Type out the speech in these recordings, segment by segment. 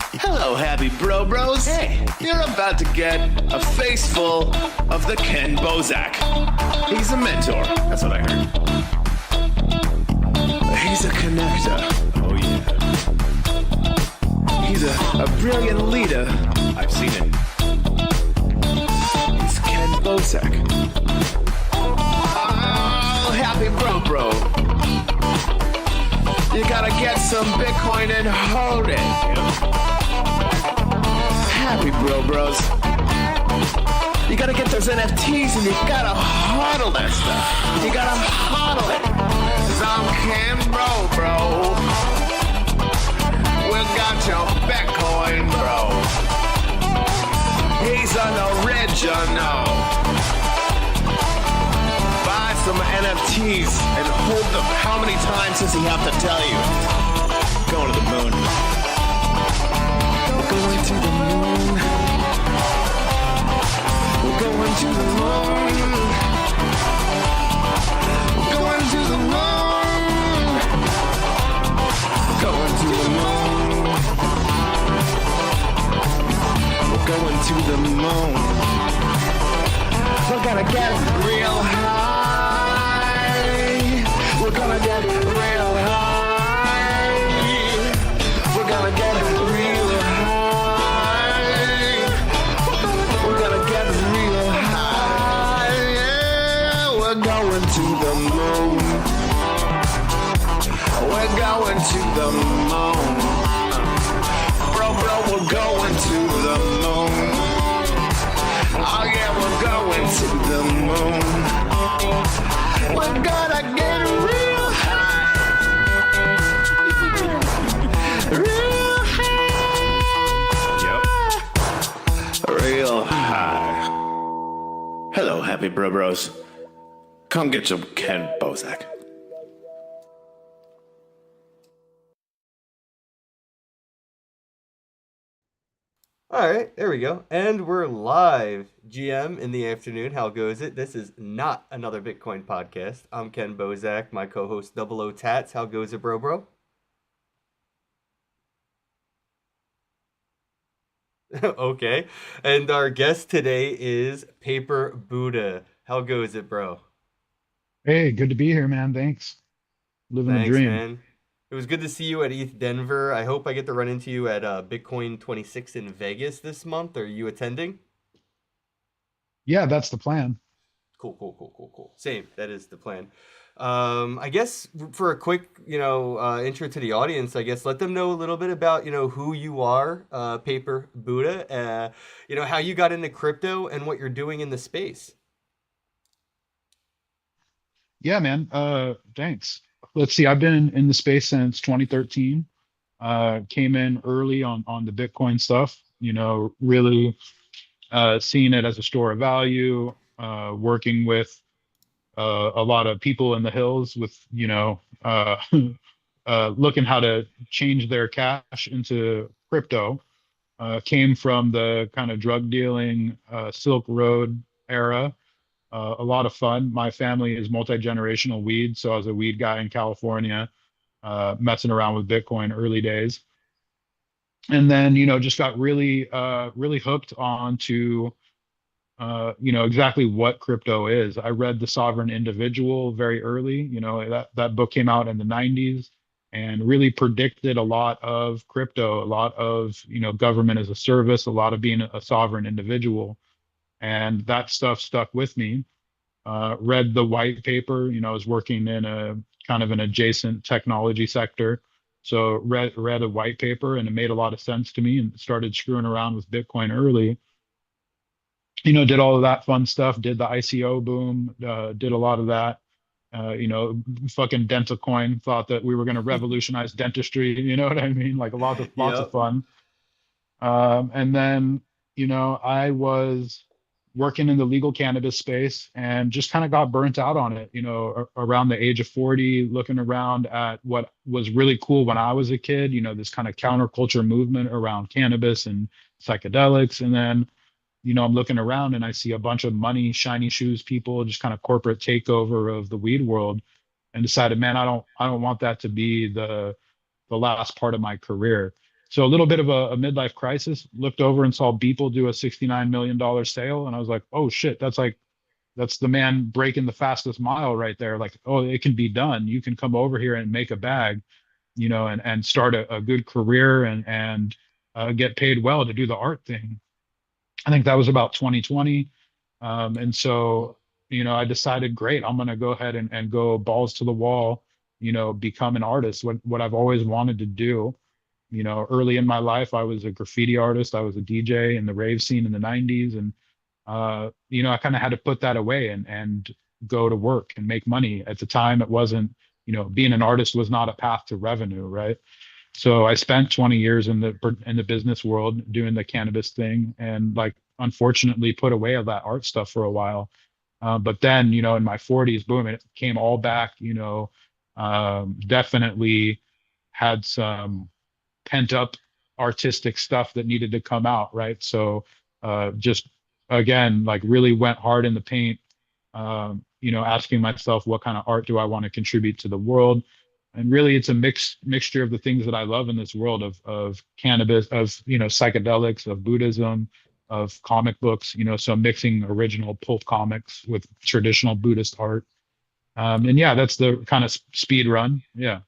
Hello, happy bros. Hey, you're about to get a face full of the Ken Bozak. He's a mentor. That's what I heard. He's a connector. Oh, yeah. He's a brilliant leader. I've seen it. He's Ken Bozak. Oh, happy bro. You gotta get some Bitcoin and hold it. Happy bros. You gotta get those NFTs and you gotta hodl that stuff. You gotta hodl it. Cause I'm Ken bro. We got your Bitcoin, bro. He's an original. Buy some NFTs and hold them. How many times does he have to tell you? Going to the moon. Going to the moon. We're going to the moon. We're going to the moon. Going to the moon. We're going to the moon. We're gonna get real high. We're gonna get real high. We're gonna get real high. We're gonna get real high. Yeah, we're going to the moon. We're going to the moon. Bro, we're going to the moon. Oh yeah, we're going to the moon. We're gonna get real high. Real high. Yep. Real high. Hello, happy bros. Come get your Ken Bozak. All right, there we go. And we're live, GM, in the afternoon. How goes it? This is not another Bitcoin podcast. I'm Ken Bozak, my co-host Double O Tats. How goes it, bro? Okay. And our guest today is Paper Buddha. How goes it, bro? Hey, good to be here, man. Thanks. Living a Thanks, dream. man. It was good to see you at ETH Denver. I hope I get to run into you at Bitcoin 26 in Vegas this month. Are you attending? Yeah, that's the plan. Cool. Same. That is the plan. I guess for a quick, intro to the audience, I guess let them know a little bit about, who you are, Paper Buddha, how you got into crypto and what you're doing in the space. Yeah, man. Thanks. Let's see. I've been in the space since 2013. Came in early on the Bitcoin stuff, really seeing it as a store of value, working with a lot of people in the hills with, looking how to change their cash into crypto. Came from the kind of drug dealing Silk Road era. A lot of fun. My family is multi-generational weed, so I was a weed guy in California, messing around with Bitcoin early days. And then, just got really hooked on to exactly what crypto is. I read The Sovereign Individual very early. That book came out in the 90s and really predicted a lot of crypto, a lot of, government as a service, a lot of being a sovereign individual. And that stuff stuck with me. Read the white paper. I was working in a kind of an adjacent technology sector. So read a white paper and it made a lot of sense to me and started screwing around with Bitcoin early. Did all of that fun stuff, did the ICO boom, did a lot of that. Fucking dental coin, thought that we were going to revolutionize dentistry. You know what I mean? Like lots of Yep. fun. And then, I was working in the legal cannabis space and just kind of got burnt out on it, around the age of 40, looking around at what was really cool when I was a kid, this kind of counterculture movement around cannabis and psychedelics. And then, I'm looking around and I see a bunch of money, shiny shoes people, just kind of corporate takeover of the weed world, and decided, man, I don't want that to be the last part of my career. So a little bit of a midlife crisis. Looked over and saw Beeple do a $69 million sale, and I was like, oh shit, that's the man breaking the fastest mile right there. Like, oh, it can be done. You can come over here and make a bag, and start a good career and get paid well to do the art thing. I think that was about 2020. And so, I decided, great, I'm going to go ahead and go balls to the wall, become an artist, what I've always wanted to do. Early in my life, I was a graffiti artist. I was a DJ in the rave scene in the 90s. And, I kind of had to put that away and go to work and make money. At the time, it wasn't, being an artist was not a path to revenue, right? So I spent 20 years in the business world doing the cannabis thing, and like unfortunately put away all that art stuff for a while. But then, in my 40s, boom, it came all back. Definitely had some pent up artistic stuff that needed to come out, right? So just again, like really went hard in the paint. Asking myself, what kind of art do I want to contribute to the world? And really, it's a mixture of the things that I love in this world of cannabis, of psychedelics, of Buddhism, of comic books. So mixing original pulp comics with traditional Buddhist art. And yeah, that's the kind of speed run. Yeah.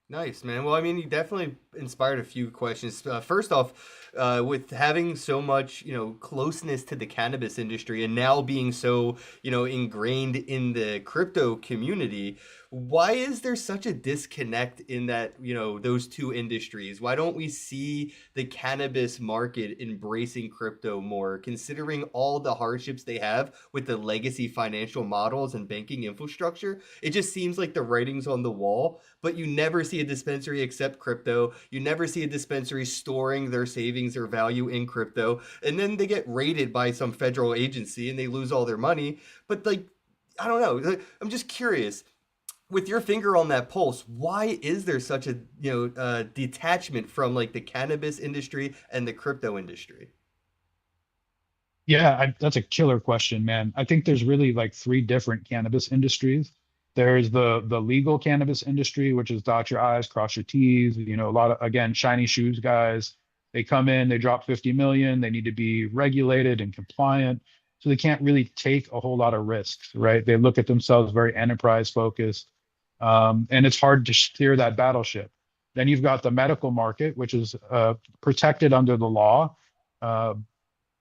Nice, man. Well, I mean, you definitely inspired a few questions. First off, with having so much, closeness to the cannabis industry and now being so, ingrained in the crypto community, why is there such a disconnect in that, those two industries? Why don't we see the cannabis market embracing crypto more, considering all the hardships they have with the legacy financial models and banking infrastructure? It just seems like the writing's on the wall, but you never see a dispensary accept crypto. You never see a dispensary storing their savings or value in crypto. And then they get raided by some federal agency and they lose all their money. But like, I don't know. I'm just curious. With your finger on that pulse, why is there such a detachment from like the cannabis industry and the crypto industry? Yeah, that's a killer question, man. I think there's really like three different cannabis industries. There's the legal cannabis industry, which is dot your I's, cross your T's, a lot of, again, shiny shoes guys. They come in, they drop 50 million, they need to be regulated and compliant. So they can't really take a whole lot of risks, right? They look at themselves very enterprise focused. And it's hard to steer that battleship. Then you've got the medical market, which is protected under the law. Uh,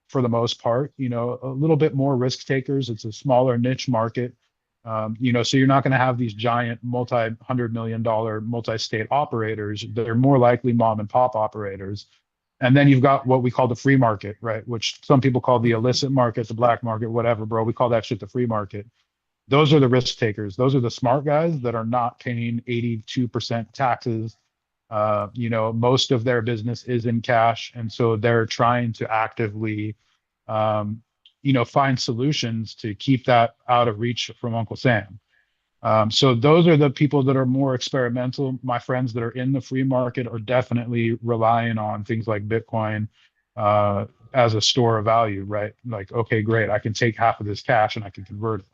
for the most part, a little bit more risk takers. It's a smaller niche market. So you're not going to have these giant multi-$100 million multi-state operators. They're more likely mom and pop operators. And then you've got what we call the free market, right? Which some people call the illicit market, the black market, whatever, bro. We call that shit the free market. Those are the risk takers. Those are the smart guys that are not paying 82% taxes. Most of their business is in cash. And so they're trying to actively, find solutions to keep that out of reach from Uncle Sam. So those are the people that are more experimental. My friends that are in the free market are definitely relying on things like Bitcoin as a store of value, right? Like, okay, great, I can take half of this cash and I can convert it.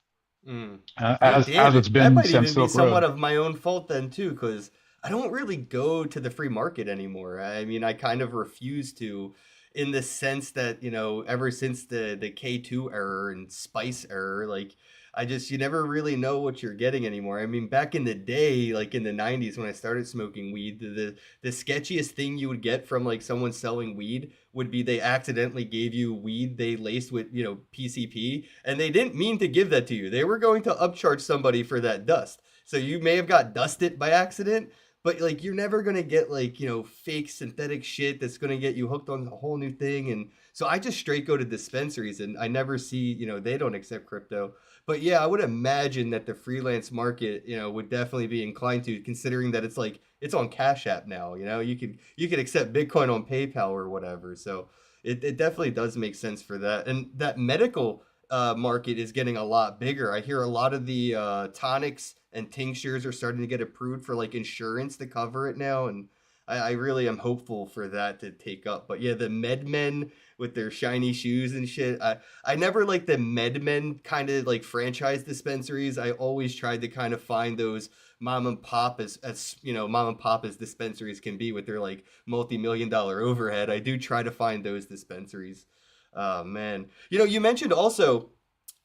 Mm. As Damn it's it. That been might since even be Silk somewhat Road. of my own fault then too, because I don't really go to the free market anymore. I mean, I kind of refuse to, in the sense that, ever since the K2 error and Spice error, like I just you never really know what you're getting anymore. I mean, back in the day, like in the 90s when I started smoking weed, the sketchiest thing you would get from like someone selling weed would be they accidentally gave you weed they laced with, PCP, and they didn't mean to give that to you. They were going to upcharge somebody for that dust. So you may have got dusted by accident, but like you're never gonna get like, fake synthetic shit that's gonna get you hooked on a whole new thing. And so I just straight go to dispensaries and I never see, they don't accept crypto. But yeah, I would imagine that the freelance market, would definitely be inclined to, considering that it's like it's on Cash App now. You could accept Bitcoin on PayPal or whatever. So it definitely does make sense for that. And that medical market is getting a lot bigger. I hear a lot of the tonics and tinctures are starting to get approved for like insurance to cover it now. And I really am hopeful for that to take up. But yeah, the MedMen with their shiny shoes and shit. I never liked the MedMen kind of like franchise dispensaries. I always tried to kind of find those mom and pop as you know, mom and pop as dispensaries can be with their like multi-million-dollar overhead. I do try to find those dispensaries. Oh man. You know, you mentioned also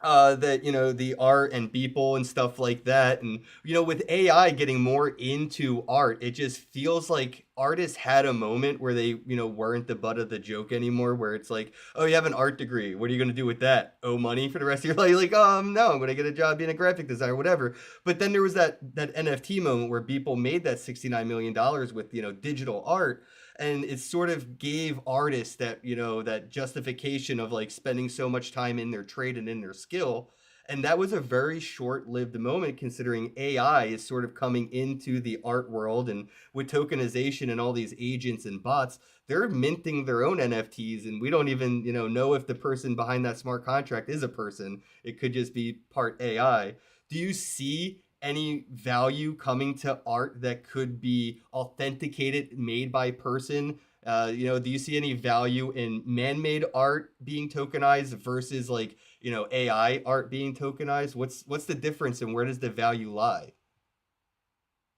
that you know the art and people and stuff like that, and you know with AI getting more into art, it just feels like artists had a moment where they you know weren't the butt of the joke anymore. Where it's like, oh, you have an art degree, what are you going to do with that? Owe money for the rest of your life? Like, no, I'm going to get a job being a graphic designer, whatever. But then there was that NFT moment where people made that $69 million with you know digital art, and it sort of gave artists that you know that justification of like spending so much time in their trade and in their skill. And that was a very short-lived moment considering AI is sort of coming into the art world, and with tokenization and all these agents and bots, they're minting their own NFTs, and we don't even you know if the person behind that smart contract is a person. It could just be part AI. Do you see any value coming to art that could be authenticated, made by person? You know, do you see any value in man-made art being tokenized versus like you know AI art being tokenized? What's the difference and where does the value lie?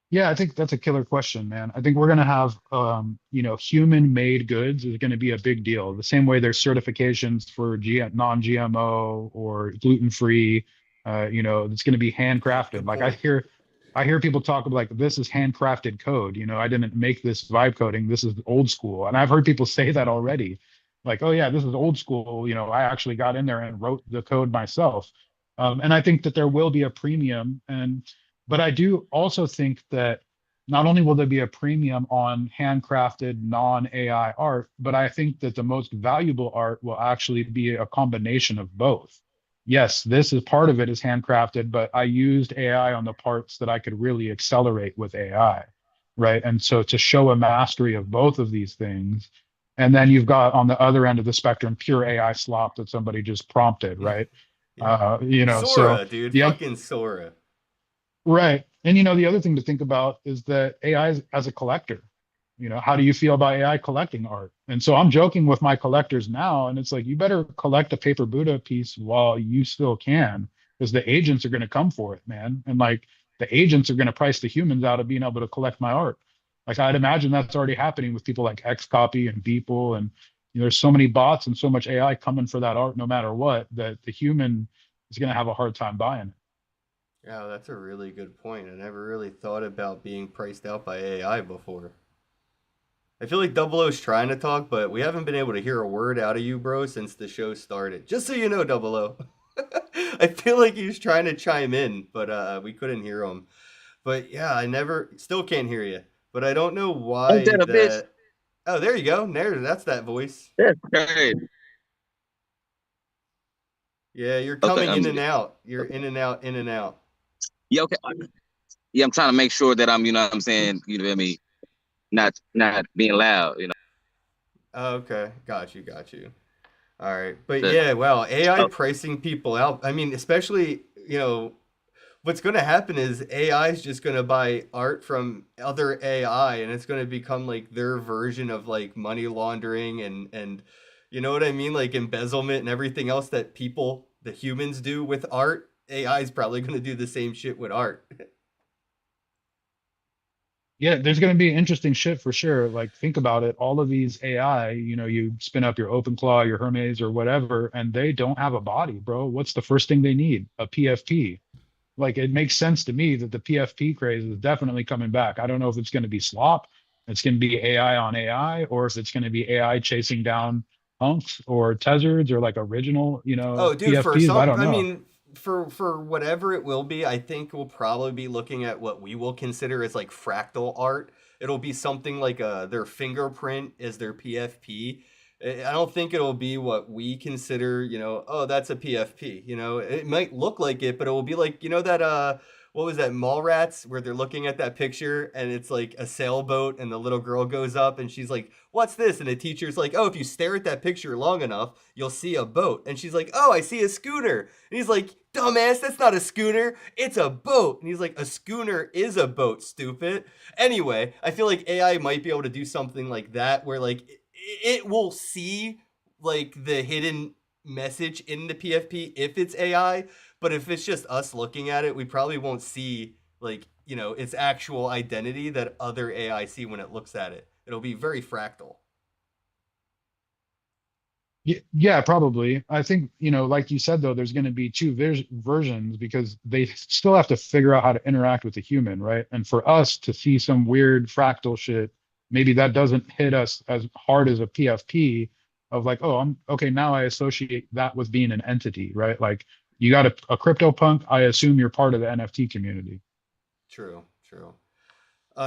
Yeah, I think that's a killer question, man. I think we're gonna have, human-made goods is gonna be a big deal. The same way there's certifications for non-GMO or gluten-free, it's gonna be Yeah, handcrafted. good Like point. I hear people talk about like this is handcrafted code. I didn't make this vibe coding. This is old school, and I've heard people say that already. Like, oh yeah, this is old school. I actually got in there and wrote the code myself. And I think that there will be a premium and but I do also think that not only will there be a premium on handcrafted non-AI art, but I think that the most valuable art will actually be a combination of both. Yes, this is part of it is handcrafted, but I used AI on the parts that I could really accelerate with AI, right? And so to show a mastery of both of these things, and then you've got on the other end of the spectrum pure AI slop that somebody just prompted, right? Yeah. So Sora, dude, the fucking Sora. Right. And the other thing to think about is that AI as a collector. How do you feel about AI collecting art? And so I'm joking with my collectors now, and it's like you better collect a paper Buddha piece while you still can, because the agents are going to come for it, man. And like the agents are going to price the humans out of being able to collect my art. Like I'd imagine that's already happening with people like Xcopy and Beeple, and there's so many bots and so much AI coming for that art, no matter what, that the human is going to have a hard time buying it. Yeah, that's a really good point. I never really thought about being priced out by AI before. I feel like Double O's trying to talk, but we haven't been able to hear a word out of you, bro, since the show started. Just so you know, Double O. I feel like he was trying to chime in, but we couldn't hear him. But yeah, I never, still can't hear you. But I don't know Ain't why that a bitch? that. Oh, there you go. That's that voice. That's crazy. Yeah, you're Okay, coming in and out. You're in and out, in and out. yeah, okay. Yeah, I'm trying to make sure that I'm, what I'm saying, you know what I mean, not being loud. Oh, okay, got you. All right, but The, yeah, well, AI oh, pricing people out. I mean, especially what's going to happen is AI is just going to buy art from other AI, and it's going to become like their version of like money laundering and you know what I mean, like embezzlement and everything else that people, the humans, do with art. AI is probably going to do the same shit with art. Yeah, there's going to be interesting shit for sure. Like, think about it. All of these AI, you spin up your OpenClaw, your Hermes, or whatever, and they don't have a body, bro. What's the first thing they need? A PFP. Like, it makes sense to me that the PFP craze is definitely coming back. I don't know if it's going to be slop, it's going to be AI on AI, or if it's going to be AI chasing down punks or tezzards or like original, Oh, dude, for PFPs. I some, don't I know. mean, for whatever it will be, I think we'll probably be looking at what we will consider as like fractal art. It'll be something like their fingerprint is their PFP. I don't think it'll be what we consider, oh, that's a PFP. It might look like it, but it will be like, that what was that, Mallrats, where they're looking at that picture and it's like a sailboat and the little girl goes up and she's like, what's this? And the teacher's like, if you stare at that picture long enough, you'll see a boat. And she's like, oh, I see a scooter. And he's like, dumbass, that's not a schooner, it's a boat. And he's like, a schooner is a boat, stupid. Anyway, I feel like AI might be able to do something like that where like it will see like the hidden message in the PFP if it's AI, but if it's just us looking at it, we probably won't see like, its actual identity that other AI see when it looks at it. It'll be very fractal. Yeah, probably. I think, like you said, though, there's going to be two versions because they still have to figure out how to interact with the human, right? And for us to see some weird fractal shit, maybe that doesn't hit us as hard as a PFP of like, oh, I'm okay. Now I associate that with being an entity, right? Like you got a crypto punk. I assume you're part of the NFT community. True, true.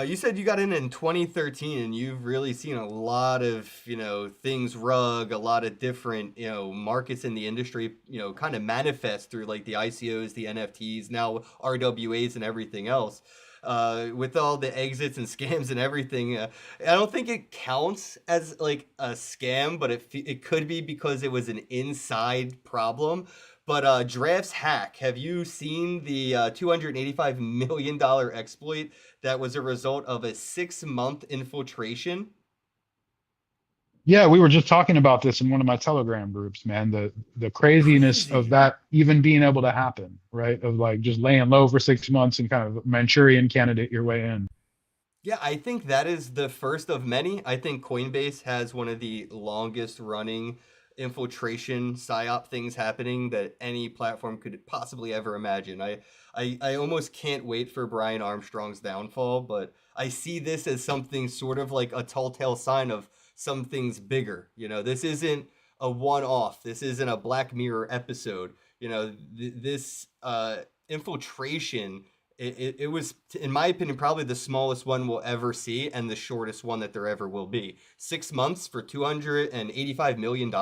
You said you got in 2013, and you've really seen a lot of, things rug, a lot of different, markets in the industry, kind of manifest through like the ICOs, the NFTs, now RWAs and everything else. With all the exits and scams and everything, I don't think it counts as like a scam, but it could be because it was an inside problem. But Drafts Hack, have you seen the $285 million exploit that was a result of a 6-month infiltration? Yeah, we were just talking about this in one of my Telegram groups, man. The craziness of Crazy. that even being able to happen, right? Of like just laying low for 6 months and kind of Manchurian candidate your way in. Yeah, I think that is the first of many. I think Coinbase has one of the longest running infiltration psyop things happening that any platform could possibly ever imagine. I almost can't wait for Brian Armstrong's downfall, but I see this as something sort of like a telltale sign of something's bigger. This isn't a one-off. This isn't a Black Mirror episode. This infiltration, it was, in my opinion, probably the smallest one we'll ever see and the shortest one that there ever will be. 6 months for $285 million.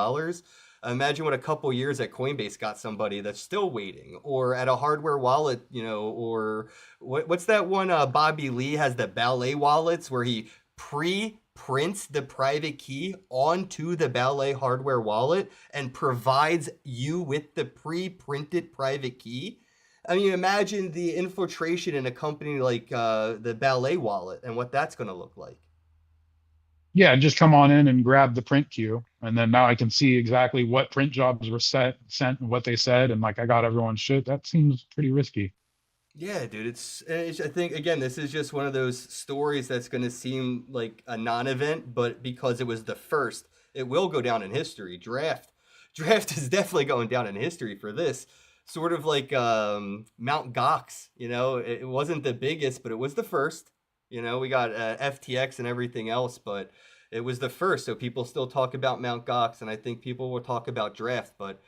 Imagine what a couple years at Coinbase got somebody that's still waiting, or at a hardware wallet, or what's that one? Bobby Lee has the Ballet wallets where he pre-prints the private key onto the Ballet hardware wallet and provides you with the pre-printed private key. I mean, imagine the infiltration in a company like the Ballet wallet and what that's going to look like. Yeah, just come on in and grab the print queue, and then now I can see exactly what print jobs were sent and what they said, and like I got everyone's shit. That seems pretty risky. Yeah, dude, I think again, this is just one of those stories that's going to seem like a non-event, but because it was the first, it will go down in history. Draft is definitely going down in history for this. Sort of like Mount Gox, it wasn't the biggest, but it was the first. We got FTX and everything else, but it was the first. So people still talk about Mount Gox, and I think people will talk about Draft, but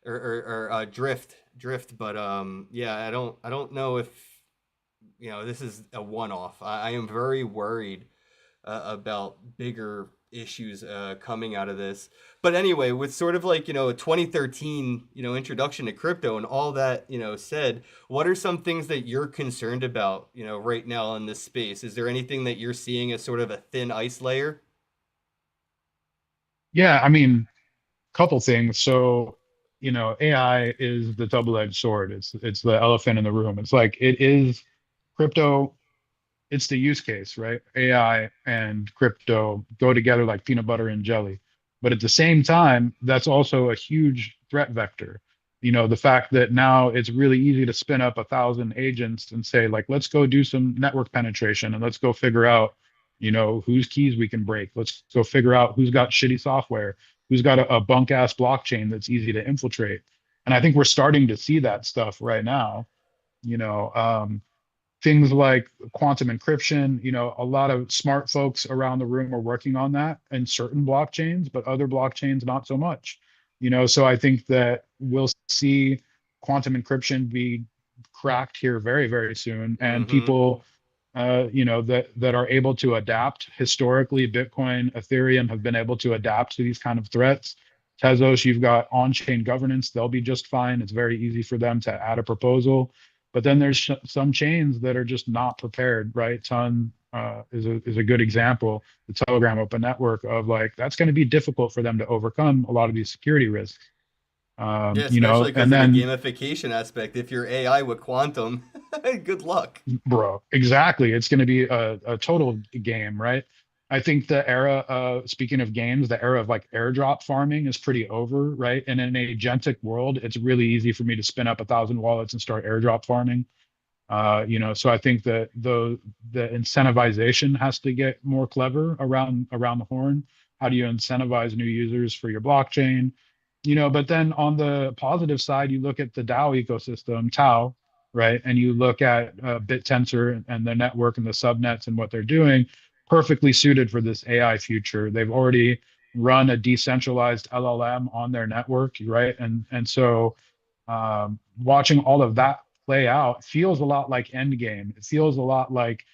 or drift. But yeah, I don't know if this is a one-off. I am very worried about bigger issues coming out of this. But anyway, with sort of like, a 2013, introduction to crypto and all that, said, what are some things that you're concerned about, right now in this space? Is there anything that you're seeing as sort of a thin ice layer? Yeah, I mean, couple things. So, AI is the double-edged sword. It's the elephant in the room. It's like it is crypto. It's the use case, right? AI and crypto go together like peanut butter and jelly. But at the same time, that's also a huge threat vector. The fact that now it's really easy to spin up 1,000 agents and say, like, let's go do some network penetration and let's go figure out, whose keys we can break. Let's go figure out who's got shitty software, who's got a bunk ass blockchain that's easy to infiltrate. And I think we're starting to see that stuff right now. You know, things like quantum encryption, a lot of smart folks around the room are working on that in certain blockchains, but other blockchains not so much. So I think that we'll see quantum encryption be cracked here very, very soon, and Mm-hmm. people that are able to adapt. Historically, Bitcoin, Ethereum have been able to adapt to these kind of threats. Tezos, you've got on-chain governance, they'll be just fine. It's very easy for them to add a proposal. But then there's some chains that are just not prepared, right? Ton is a good example. The Telegram Open Network of like that's going to be difficult for them to overcome a lot of these security risks. Yeah, You know, especially because and of the then, gamification aspect. If you're AI with quantum, good luck. bro, exactly, it's going to be a total game, right? I think the era speaking of games, the era of like airdrop farming is pretty over, right? And in an agentic world, it's really easy for me to spin up 1,000 wallets and start airdrop farming. You know, so I think that the incentivization has to get more clever around the horn. How do you incentivize new users for your blockchain? You know, but then on the positive side, you look at the DAO ecosystem, Tau, right? And you look at BitTensor and the network and the subnets and what they're doing, perfectly suited for this AI future. They've already run a decentralized LLM on their network, right? And so watching all of that play out feels a lot like Endgame. It feels a lot like,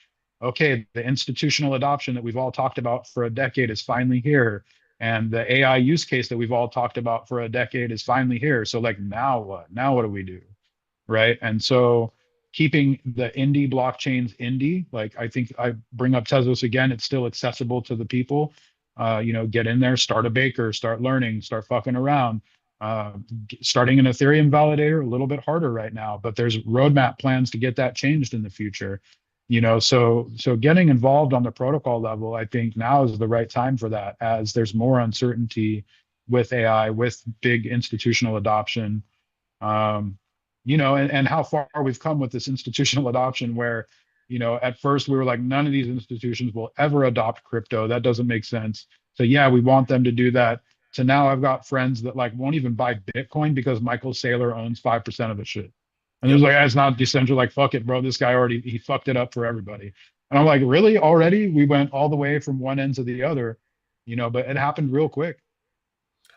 okay, the institutional adoption that we've all talked about for a decade is finally here. And the AI use case that we've all talked about for a decade is finally here. So, like, now what? Now what do we do? Right. And so keeping the indie blockchains indie, like I think I bring up Tezos again, it's still accessible to the people. You know, get in there, start a baker, start learning, start fucking around. Uh, Starting an Ethereum validator, a little bit harder right now, but there's roadmap plans to get that changed in the future. You know, so getting involved on the protocol level, I think now is the right time for that, as there's more uncertainty with AI, with big institutional adoption. Um, you know, and how far we've come with this institutional adoption where, you know, at first we were like, none of these institutions will ever adopt crypto. That doesn't make sense. So yeah, we want them to do that. So now I've got friends that like won't even buy Bitcoin because Michael Saylor owns 5% of the shit. And there's Yep. like, it's not decentralized. Like, fuck it, bro. This guy already, he fucked it up for everybody. And I'm like, really? Already? We went all the way from one end to the other, you know, but it happened real quick.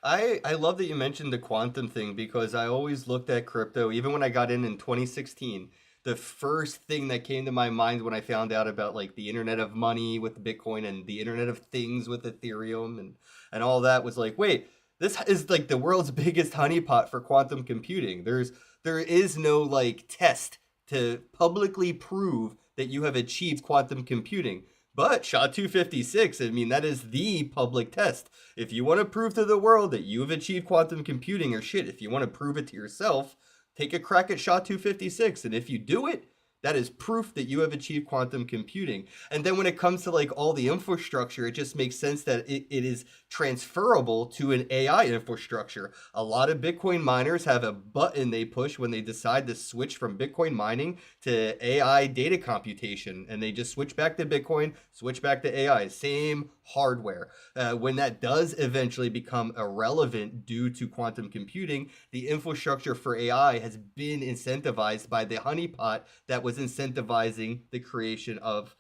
I love that you mentioned the quantum thing because I always looked at crypto, even when I got in 2016. The first thing that came to my mind when I found out about like the Internet of Money with Bitcoin and the Internet of Things with Ethereum and all that was like, wait, this is like the world's biggest honeypot for quantum computing. There is no like test to publicly prove that you have achieved quantum computing. But SHA-256, I mean, that is the public test. If you want to prove to the world that you have achieved quantum computing or shit, if you want to prove it to yourself, take a crack at SHA-256. And if you do it, that is proof that you have achieved quantum computing. And then when it comes to like all the infrastructure, it just makes sense that it is transferable to an AI infrastructure. A lot of Bitcoin miners have a button they push when they decide to switch from Bitcoin mining to AI data computation. And they just switch back to Bitcoin, switch back to AI, same hardware. When that does eventually become irrelevant due to quantum computing, the infrastructure for AI has been incentivized by the honeypot that was incentivizing the creation of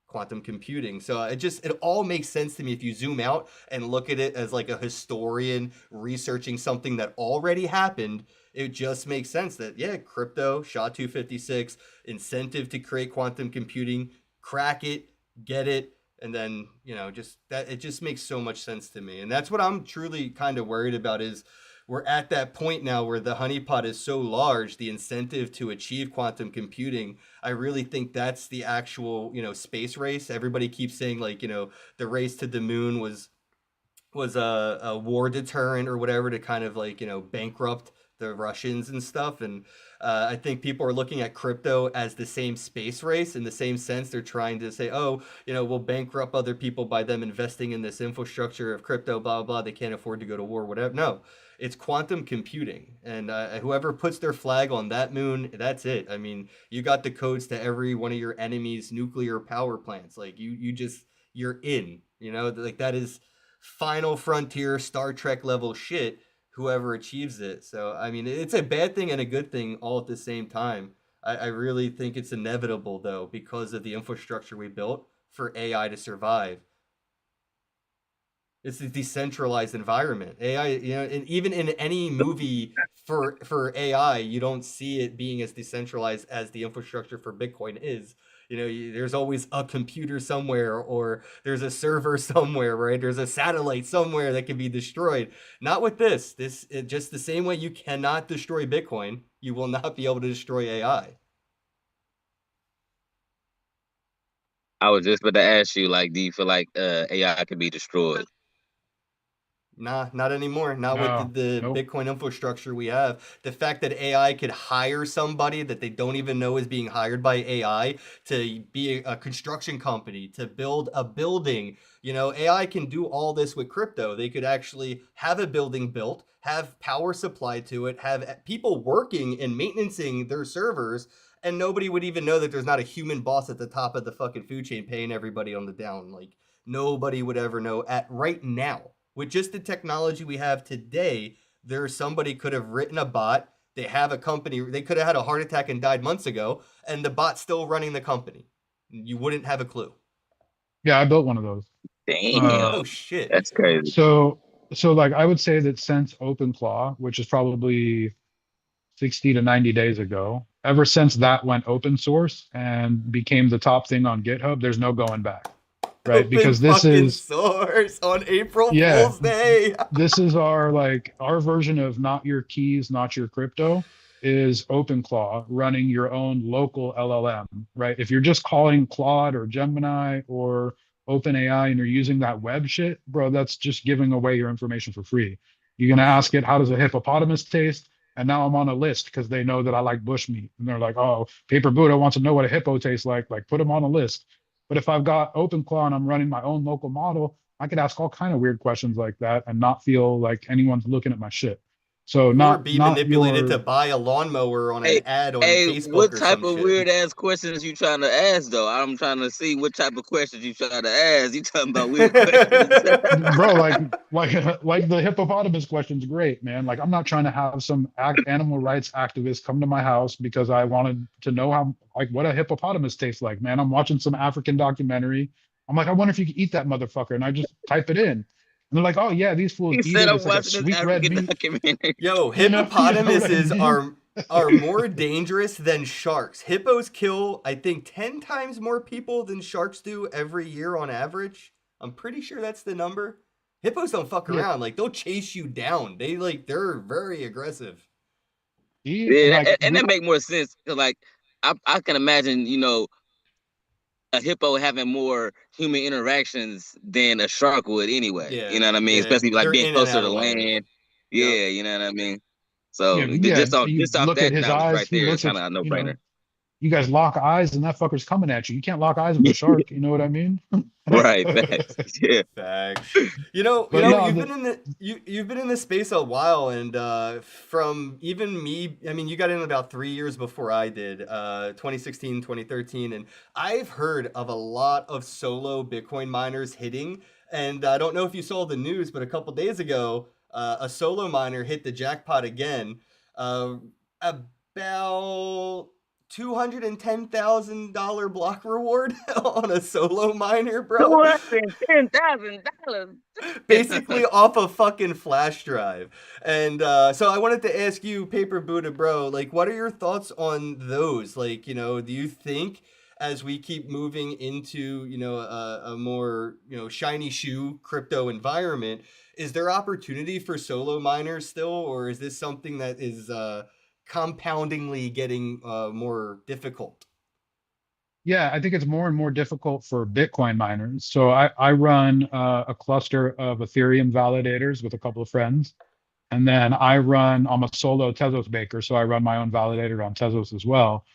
quantum computing. So it all makes sense to me if you zoom out and look at it as like a historian researching something that already happened. It just makes sense that yeah, crypto, SHA-256, incentive to create quantum computing, crack it, get it, and then just that it just makes so much sense to me. And that's what I'm truly kind of worried about is we're at that point now where the honeypot is so large, the incentive to achieve quantum computing. I really think that's the actual, space race. Everybody keeps saying like, the race to the moon was a war deterrent or whatever to kind of like, bankrupt the Russians and stuff. And I think people are looking at crypto as the same space race in the same sense. They're trying to say, oh, we'll bankrupt other people by them investing in this infrastructure of crypto, blah, blah, blah. They can't afford to go to war, whatever. No, it's quantum computing. And whoever puts their flag on that moon, that's it. I mean, you got the codes to every one of your enemies' nuclear power plants. Like you're in, like that is final frontier Star Trek level shit, whoever achieves it. So I mean, it's a bad thing and a good thing all at the same time. I really think it's inevitable though because of the infrastructure we built for AI to survive. It's a decentralized environment. AI, and even in any movie for AI, you don't see it being as decentralized as the infrastructure for Bitcoin is. There's always a computer somewhere, or there's a server somewhere, right? There's a satellite somewhere that can be destroyed. Not with this. Just the same way you cannot destroy Bitcoin, you will not be able to destroy AI. I was just about to ask you, like, do you feel like AI can be destroyed? Nah, not anymore. Not with No, the nope. Bitcoin infrastructure we have. The fact that AI could hire somebody that they don't even know is being hired by AI to be a construction company, to build a building. You know, AI can do all this with crypto. They could actually have a building built, have power supplied to it, have people working and maintaining their servers, and nobody would even know that there's not a human boss at the top of the fucking food chain paying everybody on the down. Like, nobody would ever know at right now with just the technology we have today. There's somebody could have written a bot. They have a company. They could have had a heart attack and died months ago, and the bot's still running the company. You wouldn't have a clue. Yeah, I built one of those. Uh, Oh Damn, shit. that's crazy. so like I would say that since OpenClaw, which is probably 60 to 90 days ago, ever since that went open source and became the top thing on GitHub, there's no going back, right? Open Because this fucking is, source on April yeah, Fool's Day. this is our like our version of not your keys, not your crypto is OpenClaw running your own local LLM, right? If you're just calling Claude or Gemini or OpenAI and you're using that web shit, bro, that's just giving away your information for free. You're gonna For ask sure. it, how does a hippopotamus taste? And now I'm on a list because they know that I like bushmeat. And they're like, oh, Paper Buddha wants to know what a hippo tastes like. Like, put them on a list. But if I've got OpenClaw and I'm running my own local model, I could ask all kind of weird questions like that and not feel like anyone's looking at my shit. So Or not be not manipulated to your buy a lawnmower on an Hey, ad on hey, Facebook what or type some of shit. weird ass questions you trying to ask though? I'm trying to see what type of questions you trying to ask. You talking about weird questions? bro, like the hippopotamus question's great, man. Like I'm not trying to have some animal rights activist come to my house because I wanted to know how like what a hippopotamus tastes like, man. I'm watching some African documentary. I'm like, I wonder if you could eat that motherfucker. And I just type it in. And they're like, oh yeah, these fools He eat said it. I'm It's like a watching this sweet red African meat. documentary. Yo, You know what I hippopotamuses mean? are more dangerous than sharks. Hippos kill, I think, 10 times more people than sharks do every year on average. I'm pretty sure that's the number. Hippos don't fuck Yeah. around. Like, they'll chase you down. They're very aggressive. Yeah, Like and that make more sense. 'Cause, like, I can imagine, a hippo having more human interactions than a shark would anyway. You Yeah, know what I mean? yeah. Especially like They're being in and closer out to of land. land. Yep. Yeah, you know what I mean. yeah, So yeah. You just off look at that his knowledge eyes, right he there is looks at, kind of a no brainer. you guys lock eyes and that fucker's coming at you. You can't lock eyes with a shark, you know what I mean? Right, facts. Yeah. Facts. But no, the You've been in this space a while, and from even me, I mean, you got in about 3 years before I did, 2016, 2013, and I've heard of a lot of solo Bitcoin miners hitting. And I don't know if you saw the news, but a couple days ago, a solo miner hit the jackpot again. Uh, about $210,000 block reward on a solo miner, bro. $210,000. Basically off a fucking flash drive. And so I wanted to ask you, Paper Buddha, bro, like, what are your thoughts on those? Like, do you think as we keep moving into, a more, shiny shoe crypto environment, is there opportunity for solo miners still, or is this something that is compoundingly getting more difficult? yeah, I think it's more and more difficult for Bitcoin miners. So I run a cluster of Ethereum validators with a couple of friends. And then I'm a solo Tezos baker. So I run my own validator on Tezos as well.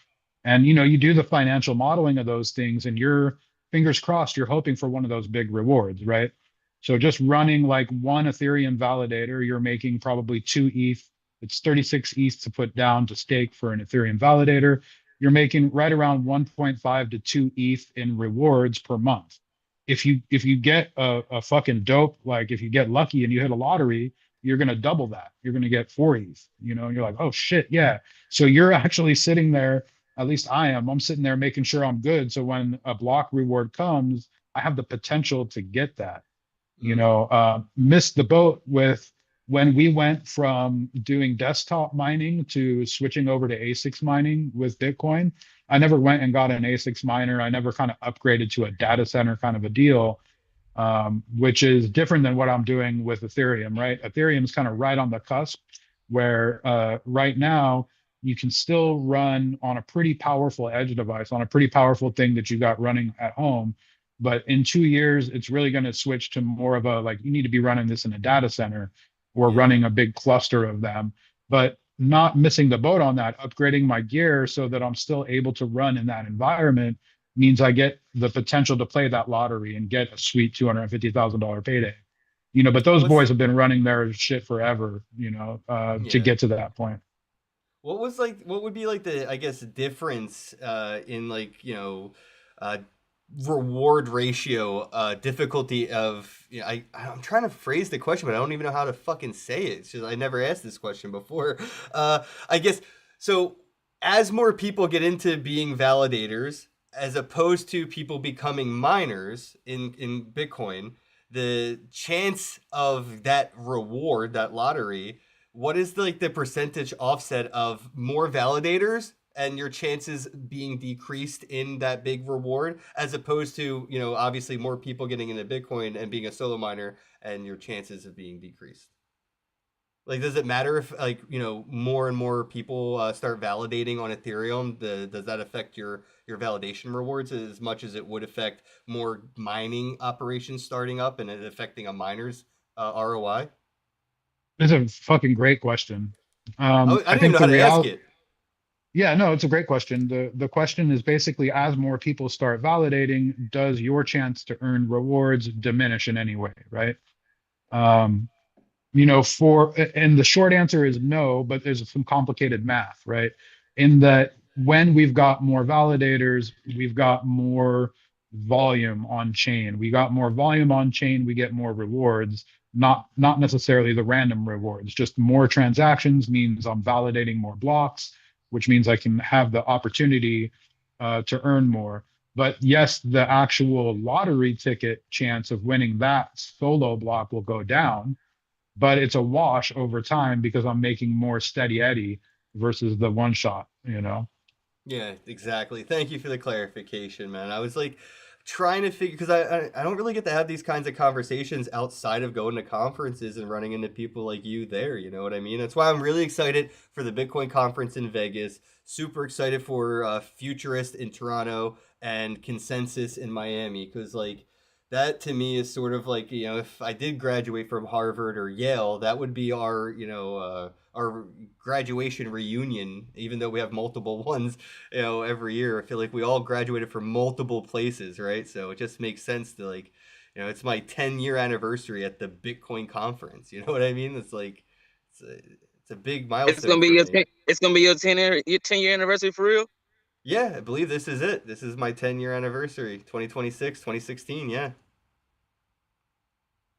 And you do the financial modeling of those things and you're fingers crossed, you're hoping for one of those big rewards, right? So just running like one Ethereum validator, you're making probably 2 ETH. It's 36 ETH to put down to stake for an Ethereum validator. You're making right around 1.5 to 2 ETH in rewards per month. If you get a fucking dope, like if you get lucky and you hit a lottery, you're gonna double that. You're gonna get 4 ETH, and you're like, oh shit, yeah. So you're actually sitting there, at least I am. I'm sitting there making sure I'm good. So when a block reward comes, I have the potential to get that. Missed the boat with when we went from doing desktop mining to switching over to ASICs mining with Bitcoin. I never went and got an ASICs miner. I never kind of upgraded to a data center kind of a deal, which is different than what I'm doing with Ethereum, right? Ethereum is kind of right on the cusp where right now you can still run on a pretty powerful edge device, on a pretty powerful thing that you got running at home. But in 2 years, it's really going to switch to more of a like you need to be running this in a data center or Yeah. running a big cluster of them, but not missing the boat on that, upgrading my gear so that I'm still able to run in that environment means I get the potential to play that lottery and get a sweet $250,000 payday. But those What's boys have been running their shit forever, to yeah. get to that point. What would be like the, I guess, difference in like, uh reward ratio, difficulty of, I'm trying to phrase the question, but I don't even know how to fucking say it. It's just I never asked this question before. I guess so as more people get into being validators as opposed to people becoming miners in Bitcoin, the chance of that reward, that lottery, what is the percentage offset of more validators and your chances being decreased in that big reward as opposed to, obviously more people getting into Bitcoin and being a solo miner and your chances of being decreased? Like, does it matter if, like, more and more people start validating on Ethereum? Does that affect your validation rewards as much as it would affect more mining operations starting up and it affecting a miner's ROI? It's a fucking great question. I I didn't even think know the how to ask real it. Yeah, no, it's a great question. The question is basically as more people start validating, does your chance to earn rewards diminish in any way, right? Um, and the short answer is no, but there's some complicated math, right? In that when we've got more validators, we've got more volume on chain. We got more volume on chain, we get more rewards, not necessarily the random rewards. Just more transactions means I'm validating more blocks, which means I can have the opportunity to earn more. But yes, the actual lottery ticket chance of winning that solo block will go down, but it's a wash over time because I'm making more steady Eddie versus the one shot. Yeah, exactly. Thank you for the clarification, man. I was like trying to figure because I don't really get to have these kinds of conversations outside of going to conferences and running into people like you there. You know what I mean? That's why I'm really excited for the Bitcoin conference in Vegas. Super excited for Futurist in Toronto and Consensus in Miami because like that to me is sort of like, if I did graduate from Harvard or Yale, that would be our graduation reunion, even though we have multiple ones, every year. I feel like we all graduated from multiple places, right? So it just makes sense to like, it's my 10-year anniversary at the Bitcoin conference. You know what I mean? It's like, it's a big It's milestone gonna be for me. it's gonna be your 10-year anniversary for real. Yeah, I believe this is it. This is my 10-year anniversary, 2026, 2016. Yeah.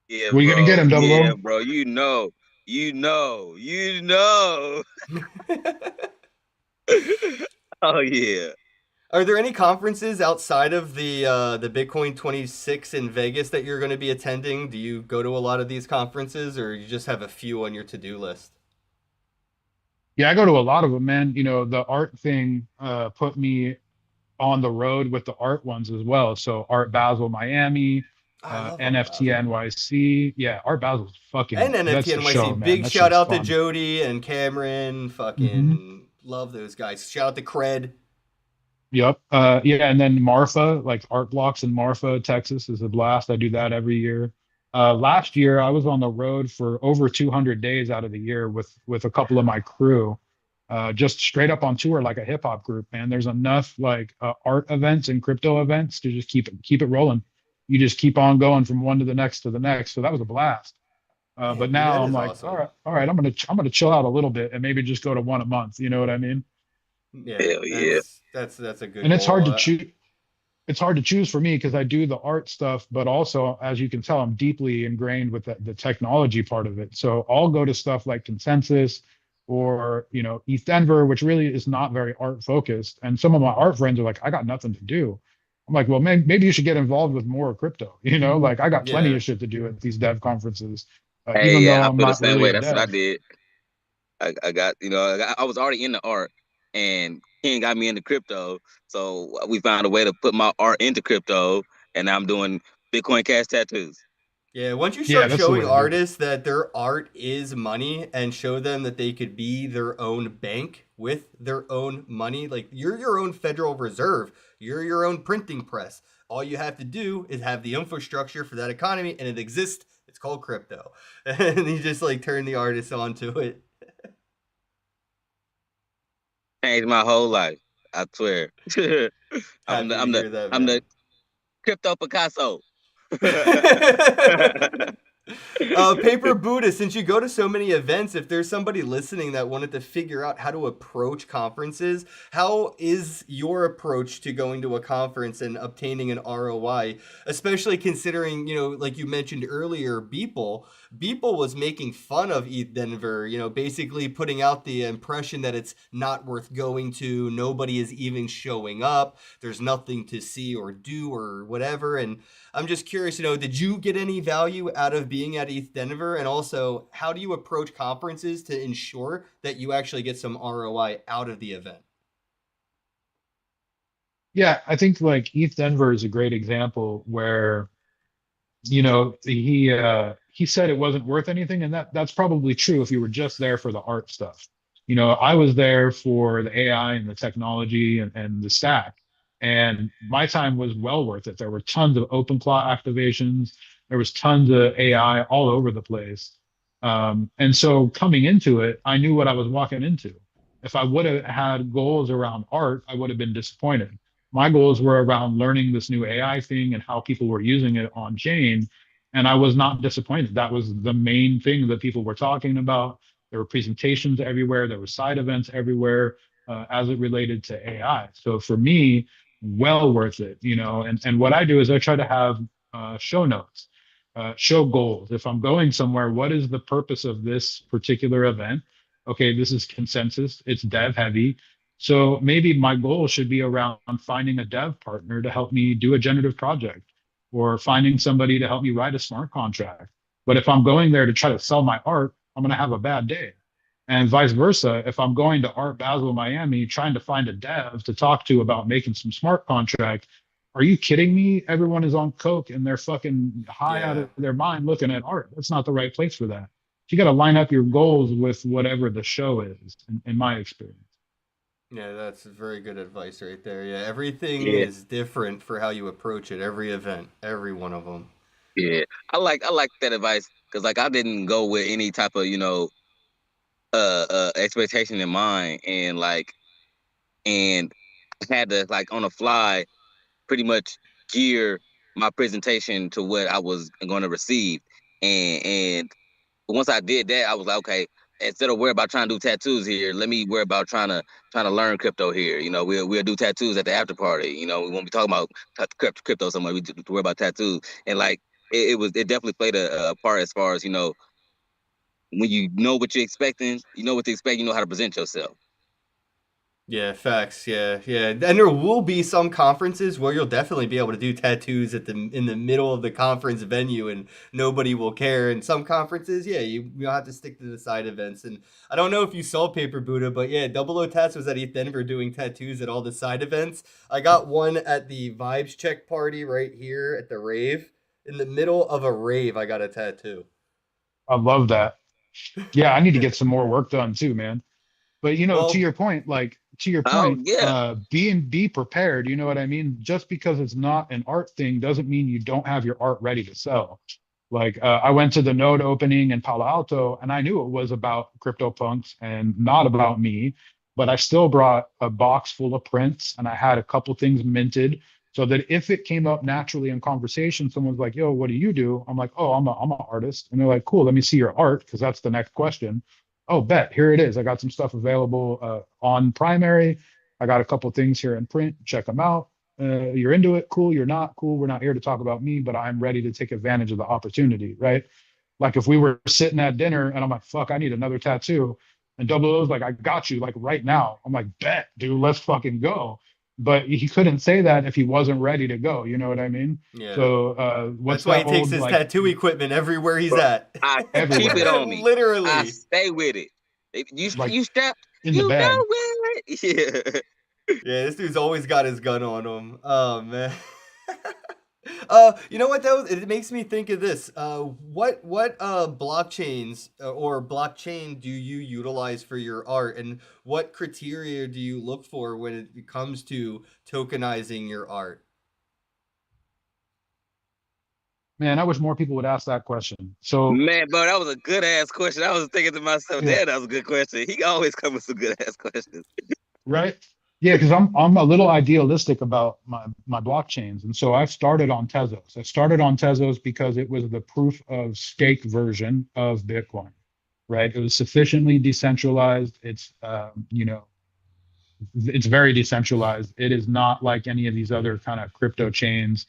Yeah, What are you gonna get bro. him, Double Yeah, O? bro. You know. Oh yeah. Are there any conferences outside of the Bitcoin 26 in Vegas that you're going to be attending? Do you go to a lot of these conferences, or you just have a few on your to-do list? Yeah, I go to a lot of them, man. The art thing put me on the road with the art ones as well. So Art Basel Miami, I love Art NFT Basel. NYC. Yeah, Art Basel's And NFT that's the NYC. show, man. Big That shout shit's out to fun. Jody and Cameron. Hmm. Fucking love those guys. Shout out to Cred. Yep. Yeah, and then Marfa, like Art Blocks in Marfa, Texas is a blast. I do that every year. Last year I was on the road for over 200 days out of the year with a couple of my crew, just straight up on tour like a hip hop group, man. There's enough like art events and crypto events to just keep it rolling. You just keep on going from one to the next to the next. So that was a blast. Man, But dude, now that I'm is like, awesome. all right, I'm gonna chill out a little bit and maybe just go to one a month. You know what I mean? Yeah, Hell yeah. that's a good And it's goal. hard to choose. It's hard to choose for me because I do the art stuff, but also, as you can tell, I'm deeply ingrained with the technology part of it. So I'll go to stuff like Consensus or, East Denver, which really is not very art focused. And some of my art friends are like, I got nothing to do. I'm like, well, maybe you should get involved with more crypto. Like I got plenty Yeah. of shit to do at these dev conferences, Hey, even though yeah, I I'm feel the not same really way. a That's what I dev. did. I got, I was already into art, and Ken got me into crypto. So we found a way to put my art into crypto, and now I'm doing Bitcoin Cash tattoos. Yeah, once you Yeah, start that's the way showing to do it. artists that their art is money and show them that they could be their own bank with their own money, like you're your own Federal Reserve, you're your own printing press. All you have to do is have the infrastructure for that economy, and it exists. It's called crypto. And he just like turned the artists onto it. Changed my whole life. I swear. I'm Happy the to I'm the hear that, I'm man. the crypto Picasso. Paper Buddha, since you go to so many events, if there's somebody listening that wanted to figure out how to approach conferences, how is your approach to going to a conference and obtaining an ROI? Especially considering, like you mentioned earlier, Beeple was making fun of ETH Denver, basically putting out the impression that it's not worth going to, nobody is even showing up, there's nothing to see or do or whatever. And I'm just curious, did you get any value out of being at ETH Denver? And also, how do you approach conferences to ensure that you actually get some ROI out of the event? Yeah, I think like ETH Denver is a great example where, he said it wasn't worth anything, and that's probably true if you were just there for the art stuff. I was there for the AI and the technology and the stack, and my time was well worth it. There were tons of open plot activations, there was tons of AI all over the place. And so coming into it, I knew what I was walking into. If I would have had goals around art, I would have been disappointed. My goals were around learning this new AI thing and how people were using it on chain. And I was not disappointed. That was the main thing that people were talking about. There were presentations everywhere, there were side events everywhere as it related to AI. So for me, well worth it, And what I do is I try to have show notes, show goals. If I'm going somewhere, what is the purpose of this particular event? Okay, this is consensus, it's dev heavy. So maybe my goal should be around finding a dev partner to help me do a generative project or finding somebody to help me write a smart contract. But if I'm going there to try to sell my art, I'm going to have a bad day. And vice versa, if I'm going to Art Basel, Miami, trying to find a dev to talk to about making some smart contract, are you kidding me? Everyone is on coke and they're fucking high out Yeah. of their mind looking at art. That's not the right place for that. You got to line up your goals with whatever the show is, in my experience. Yeah, that's very good advice right there. Yeah, everything Yeah, is different for how you approach it. Every event, every one of them. yeah. I like that advice because like I didn't go with any type of expectation in mind, and I had to like on the fly pretty much gear my presentation to what I was going to receive. And once I did that, I was like, okay, instead of worry about trying to do tattoos here, let me worry about trying to learn crypto here. We'll do tattoos at the after party. We won't be talking about crypto somewhere. We just worry about tattoos. And like it definitely played a part as far as when you know what you're expecting, you know what to expect, you know how to present yourself. Yeah, facts. Yeah, yeah. And there will be some conferences where you'll definitely be able to do tattoos in the middle of the conference venue, and nobody will care. And some conferences, yeah, you'll have to stick to the side events. And I don't know if you saw Paper Buddha, but yeah, Double O Tats was at ETH Denver doing tattoos at all the side events. I got one at the Vibes Check party right here at the rave. In the middle of a rave, I got a tattoo. I love that. Yeah, I need to Yeah. get some more work done too, man. But to Well, your point, Oh yeah, be prepared. You know what I mean? Just because it's not an art thing doesn't mean you don't have your art ready to sell. Like I went to the node opening in Palo Alto, and I knew it was about CryptoPunks and not about me, but I still brought a box full of prints, and I had a couple things minted so that if it came up naturally in conversation, someone's like, "Yo, what do you do?" I'm like, "Oh, I'm an artist," and they're like, "Cool, let me see your art," because that's the next question. Oh, bet, here it is. I got some stuff available on primary. I got a couple things here in print. Check them out. You're into it, cool. You're not, cool. We're not here to talk about me, but I'm ready to take advantage of the opportunity, right? Like if we were sitting at dinner and I'm like, fuck, I need another tattoo, and Double O's like, I got you, like right now. I'm like, bet, dude, let's fucking go. But he couldn't say that if he wasn't ready to go. You know what I mean? yeah. So That's what's why he that takes old his like tattoo equipment everywhere he's bro. at. I keep it everywhere, on me. I Literally. stay with it. like You strapped, in the you know bag? it. Yeah, this dude's always got his gun on him. Oh man. You know what though? It makes me think of this. What blockchains or blockchain do you utilize for your art, and what criteria do you look for when it comes to tokenizing your art? Man, I wish more people would ask that question. So, Man, bro, that was a good ass question. I was thinking to myself, yeah, damn, that was a good question. He always come with some good ass questions. right. Yeah, because I'm a little idealistic about my blockchains, and so I've started on Tezos. I started on Tezos because it was the proof of stake version of Bitcoin, right? It was sufficiently decentralized. It's very decentralized. It is not like any of these other kind of crypto chains.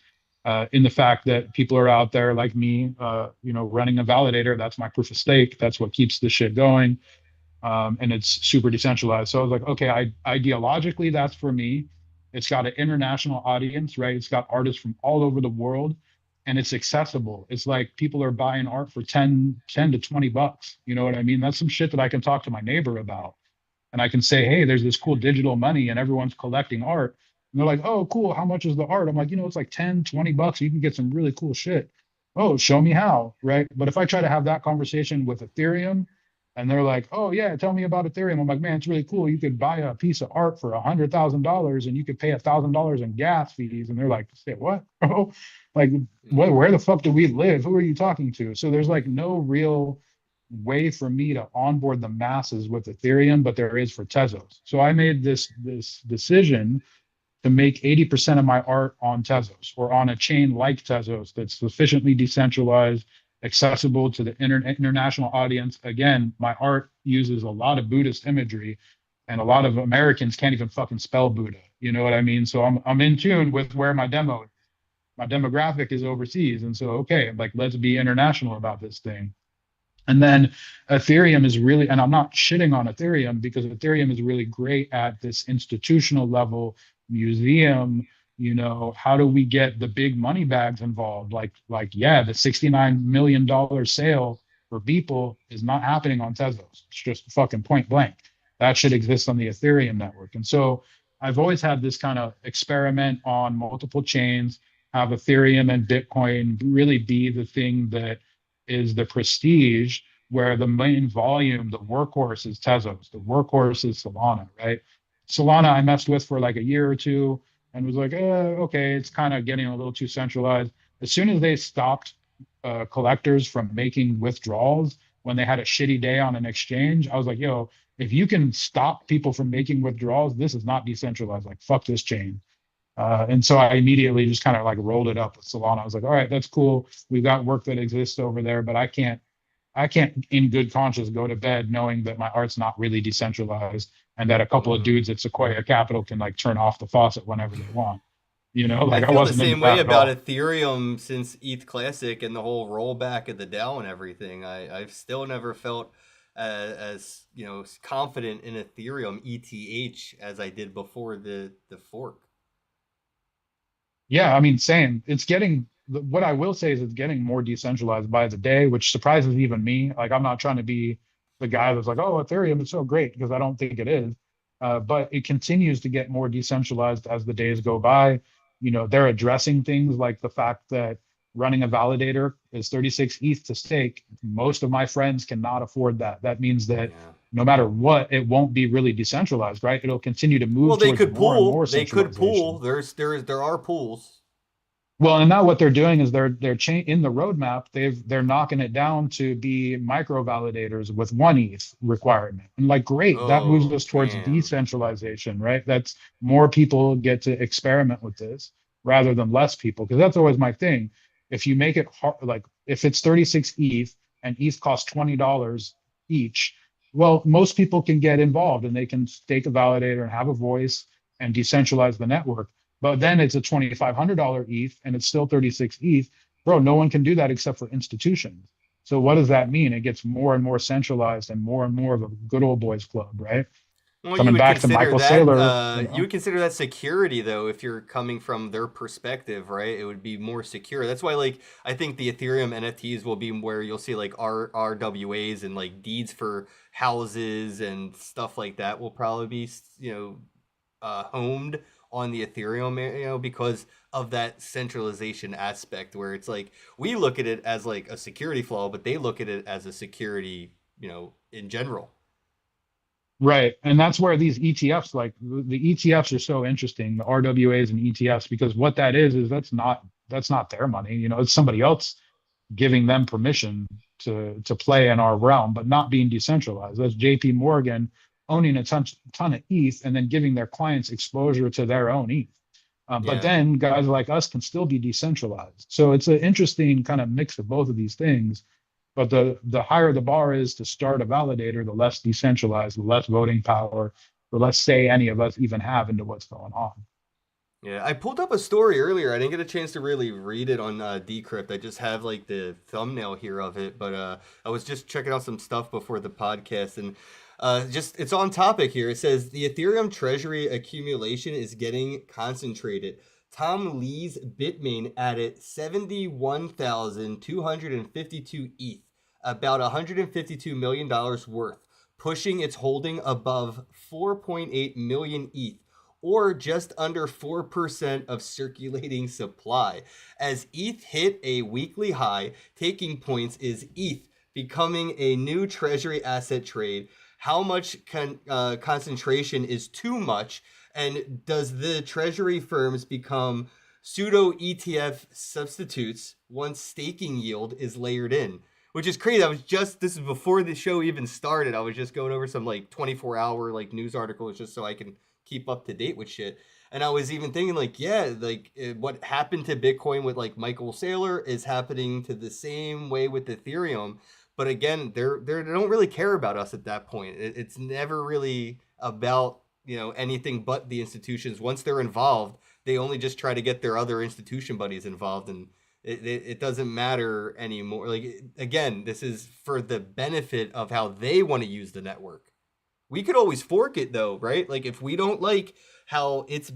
In the fact that people are out there like me, running a validator. That's my proof of stake. That's what keeps the shit going, and it's super decentralized. So I was like, okay, ideologically, that's for me. It's got an international audience, right? It's got artists from all over the world, and it's accessible. It's like people are buying art for 10 to 20 bucks. You know what I mean? That's some shit that I can talk to my neighbor about. And I can say, hey, there's this cool digital money and everyone's collecting art. And they're like, oh, cool. How much is the art? I'm like, it's like 10, 20 bucks. You can get some really cool shit. Oh, show me how. Right. But if I try to have that conversation with Ethereum and they're like, oh, yeah, tell me about Ethereum. I'm like, man, it's really cool. You could buy a piece of art for $100,000 and you could pay $1,000 in gas fees. And they're like, say what, bro? Like, where the fuck do we live? Who are you talking to? So there's like no real way for me to onboard the masses with Ethereum, but there is for Tezos. So I made this decision to make 80% of my art on Tezos or on a chain like Tezos that's sufficiently decentralized, accessible to the international audience. Again, my art uses a lot of Buddhist imagery, and a lot of Americans can't even fucking spell Buddha. You know what I mean? So I'm in tune with where my demographic is overseas. And so, okay, like, let's be international about this thing. And then Ethereum is really, and I'm not shitting on Ethereum because Ethereum is really great at this institutional level museum. How do we get the big money bags involved? Yeah, the $69 million sale for Beeple is not happening on Tezos. It's just fucking point blank. That should exist on the Ethereum network. And so I've always had this kind of experiment on multiple chains, have Ethereum and Bitcoin really be the thing that is the prestige, where the main volume, the workhorse is Tezos, the workhorse is Solana, right? Solana I messed with for like a year or two and was like, okay, it's kind of getting a little too centralized. As soon as they stopped collectors from making withdrawals when they had a shitty day on an exchange, I was like, yo, if you can stop people from making withdrawals, this is not decentralized. Like, fuck this chain. And so I immediately just kind of like rolled it up with Solana. I was like, all right, that's cool. We've got work that exists over there, but I can't in good conscience go to bed knowing that my art's not really decentralized and that a couple of dudes at Sequoia Capital can like turn off the faucet whenever they want. I Like, I feel the wasn't into same way that at about all. Ethereum since ETH Classic and the whole rollback of the DAO and everything. I've still never felt as confident in Ethereum ETH as I did before the fork. Yeah, I mean, same. What I will say is it's getting more decentralized by the day, which surprises even me. Like, I'm not trying to be the guy that's like, oh, Ethereum is so great, because I don't think it is. But it continues to get more decentralized as the days go by. They're addressing things like the fact that running a validator is 36 ETH to stake. Most of my friends cannot afford that. That means that Yeah. no matter what, it won't be really decentralized, right? It'll continue to Well, move they towards could more and pool. more They could pool. centralization. There are pools. Well, and now what they're doing is in the roadmap, they're knocking it down to be micro validators with 1 ETH requirement. And like, great, that moves Oh, us towards damn. decentralization, right? That's more people get to experiment with this rather than less people. Because that's always my thing. If you make it hard, like if it's 36 ETH and ETH costs $20 each, well, most people can get involved and they can stake a validator and have a voice and decentralize the network. But then it's a $2,500 ETH and it's still 36 ETH. Bro, no one can do that except for institutions. So what does that mean? It gets more and more centralized and more of a good old boys club, right? Well, Coming back to Michael Saylor, you would consider that security though, if you're coming from their perspective, right? It would be more secure. That's why, like, I think the Ethereum NFTs will be where you'll see like RWAs and like deeds for houses and stuff like that will probably be, homed on the Ethereum, because of that centralization aspect where it's like we look at it as like a security flaw, but they look at it as a security, in general. right? And that's where these ETFs, like the ETFs are so interesting, the RWAs and ETFs, because what that is that's not that's not their money. You know, it's somebody else giving them permission to play in our realm, but not being decentralized. That's JP Morgan owning a ton of ETH and then giving their clients exposure to their own ETH. But then guys like us can still be decentralized. So it's an interesting kind of mix of both of these things. But the higher the bar is to start a validator, the less decentralized, the less voting power, the less say any of us even have into what's going on. Yeah, I pulled up a story earlier. I didn't get a chance to really read it on Decrypt. I just have like the thumbnail here of it, but I was just checking out some stuff before the podcast, and just it's on topic here. It says the Ethereum treasury accumulation is getting concentrated. Tom Lee's Bitmain added 71,252 ETH, about $152 million worth, pushing its holding above 4.8 million ETH, or just under 4% of circulating supply. As ETH hit a weekly high, taking points is ETH becoming a new treasury asset trade. How much concentration is too much? And does the treasury firms become pseudo ETF substitutes once staking yield is layered in? Which is crazy. This is before the show even started. I was just going over some like 24-hour like news articles just so I can keep up to date with shit. And I was even thinking like, yeah, like what happened to Bitcoin with like Michael Saylor is happening to the same way with Ethereum. But again, they don't really care about us at that point. It's never really about, you know, anything but the institutions. Once they're involved, they only just try to get their other institution buddies involved, and it doesn't matter anymore. Like, again, this is for the benefit of how they want to use the network. We could always fork it though, right? Like if we don't like how it's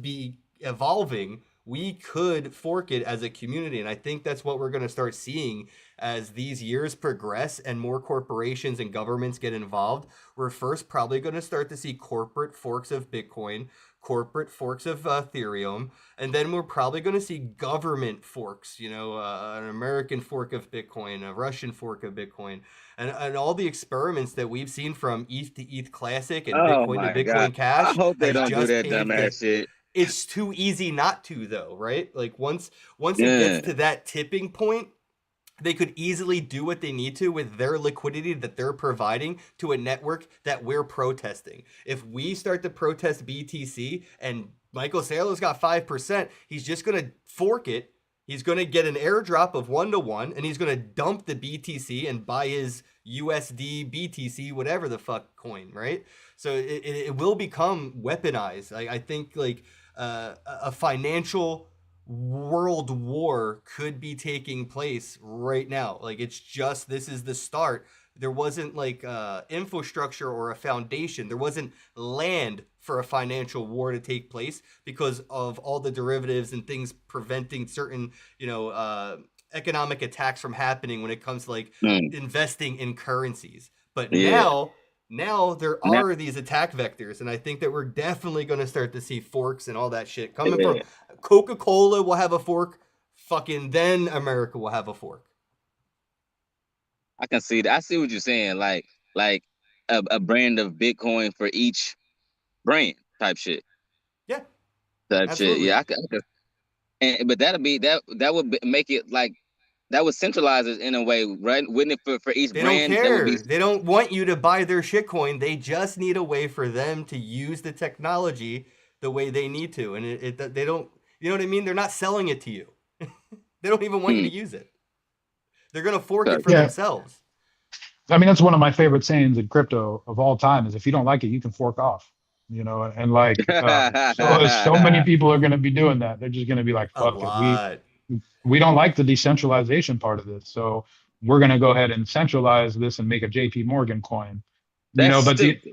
evolving, we could fork it as a community. And I think that's what we're going to start seeing as these years progress and more corporations and governments get involved. We're first probably going to start to see corporate forks of Bitcoin, corporate forks of Ethereum, and then we're probably going to see government forks, you know, an American fork of Bitcoin, a Russian fork of Bitcoin, and all the experiments that we've seen from ETH to ETH Classic and Bitcoin to Bitcoin Cash. I hope they don't do that paved dumbass shit. It's too easy not to though, right? Like once it gets to that tipping point, they could easily do what they need to with their liquidity that they're providing to a network that we're protesting. If we start to protest BTC and Michael Saylor's got 5%, he's just going to fork it. He's going to get an airdrop of 1-to-1, and he's going to dump the BTC and buy his USD, BTC, whatever the fuck coin, right? So it will become weaponized. I think like a financial world war could be taking place right now. Like it's just, this is the start. There wasn't like infrastructure or a foundation. There wasn't land for a financial war to take place because of all the derivatives and things preventing certain, you know, economic attacks from happening when it comes to like investing in currencies. But now there are these attack vectors, and I think that we're definitely going to start to see forks and all that shit coming from Coca-Cola will have a fork, fucking then America will have a fork. I can see that. I see what you're saying. Like a brand of Bitcoin for each brand type shit. Yeah. Type absolutely. shit. Yeah. I could. But that would make it like, that would centralize it in a way, right? Wouldn't it for each brand? They don't care. That would be... They don't want you to buy their shitcoin. They just need a way for them to use the technology the way they need to. And they don't, you know what I mean? They're not selling it to you. They don't even want you to use it. They're going to fork it for themselves. I mean, that's one of my favorite sayings in crypto of all time is if you don't like it, you can fork off, you know, and like, so many people are going to be doing that. They're just going to be like, fuck it. We don't like the decentralization part of this. So we're going to go ahead and centralize this and make a JP Morgan coin. You know, but it's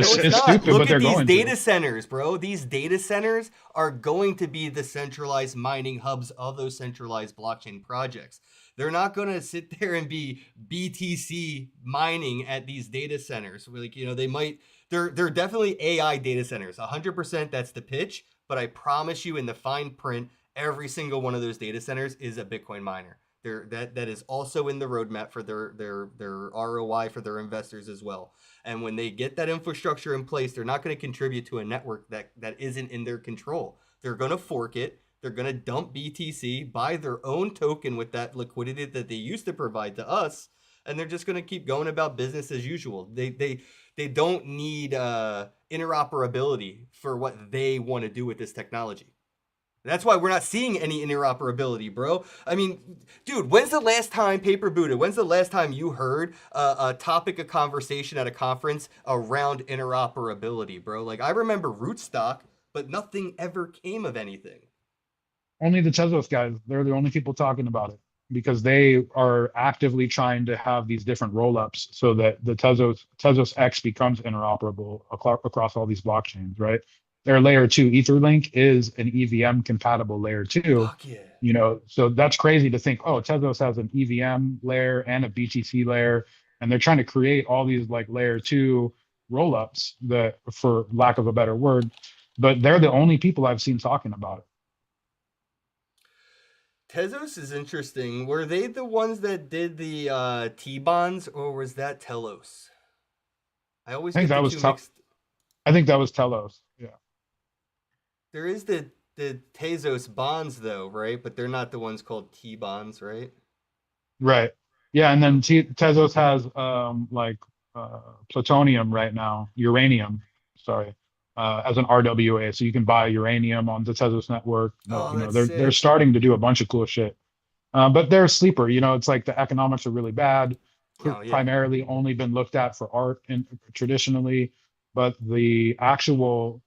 stupid. Look at these data centers, bro. These data centers are going to be the centralized mining hubs of those centralized blockchain projects. They're not going to sit there and be BTC mining at these data centers. Like, you know, they're definitely AI data centers. 100% that's the pitch. But I promise you in the fine print, every single one of those data centers is a Bitcoin miner. That is also in the roadmap for their ROI for their investors as well. And when they get that infrastructure in place, they're not going to contribute to a network that isn't in their control. They're going to fork it. They're going to dump BTC, buy their own token with that liquidity that they used to provide to us, and they're just going to keep going about business as usual. They don't need interoperability for what they want to do with this technology. That's why we're not seeing any interoperability, bro. I mean, dude, when's the last time, Paper Buddha, when's the last time you heard a topic of conversation at a conference around interoperability, bro? Like, I remember Rootstock, but nothing ever came of anything. Only the Tezos guys, they're the only people talking about it because they are actively trying to have these different roll-ups so that the Tezos X becomes interoperable across all these blockchains, right? Their layer 2 Etherlink is an EVM compatible layer 2. Fuck yeah. You know, so that's crazy to think, oh, Tezos has an EVM layer and a BTC layer, and they're trying to create all these like layer 2 roll-ups that, for lack of a better word, but they're the only people I've seen talking about it. Tezos is interesting. Were they the ones that did the T-bonds, or was that Telos? I always get the two mixed. I think that was Telos. Yeah. There is the Tezos bonds though, right? But they're not the ones called T-bonds, right? Right. Yeah, and then Tezos has plutonium right now, uranium, sorry, as an RWA. So you can buy uranium on the Tezos network. Oh, you know, that's they're sick. starting to do a bunch of cool shit. But they're a sleeper. You know, it's like the economics are really bad. Oh, yeah. Primarily only been looked at for art and traditionally, but the actual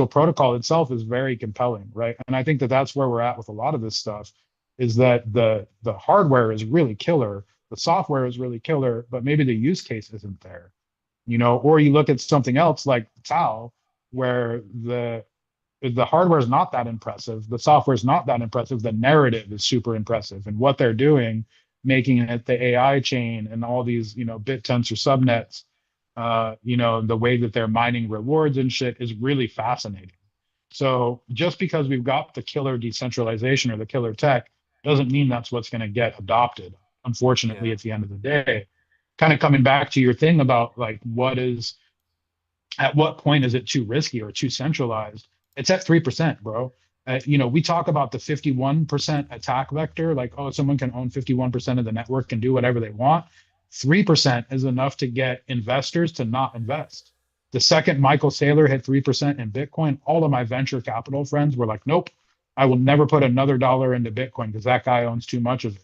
protocol itself is very compelling, right? And I think that that's where we're at with a lot of this stuff, is that the hardware is really killer, the software is really killer, but maybe the use case isn't there, you know. Or you look at something else like Tau, where the hardware is not that impressive, the software is not that impressive, the narrative is super impressive, and what they're doing, making it the AI chain and all these, you know, bit tensor subnets, you know, the way that they're mining rewards and shit is really fascinating. So just because we've got the killer decentralization or the killer tech doesn't mean that's what's going to get adopted, unfortunately, Yeah. at the end of the day. Kind of coming back to your thing about like at what point is it too risky or too centralized? It's at 3%, bro. You know, we talk about the 51% attack vector, like, oh, someone can own 51% of the network, can do whatever they want. 3% is enough to get investors to not invest. The second Michael Saylor hit 3% in Bitcoin, all of my venture capital friends were like, nope, I will never put another dollar into Bitcoin because that guy owns too much of it.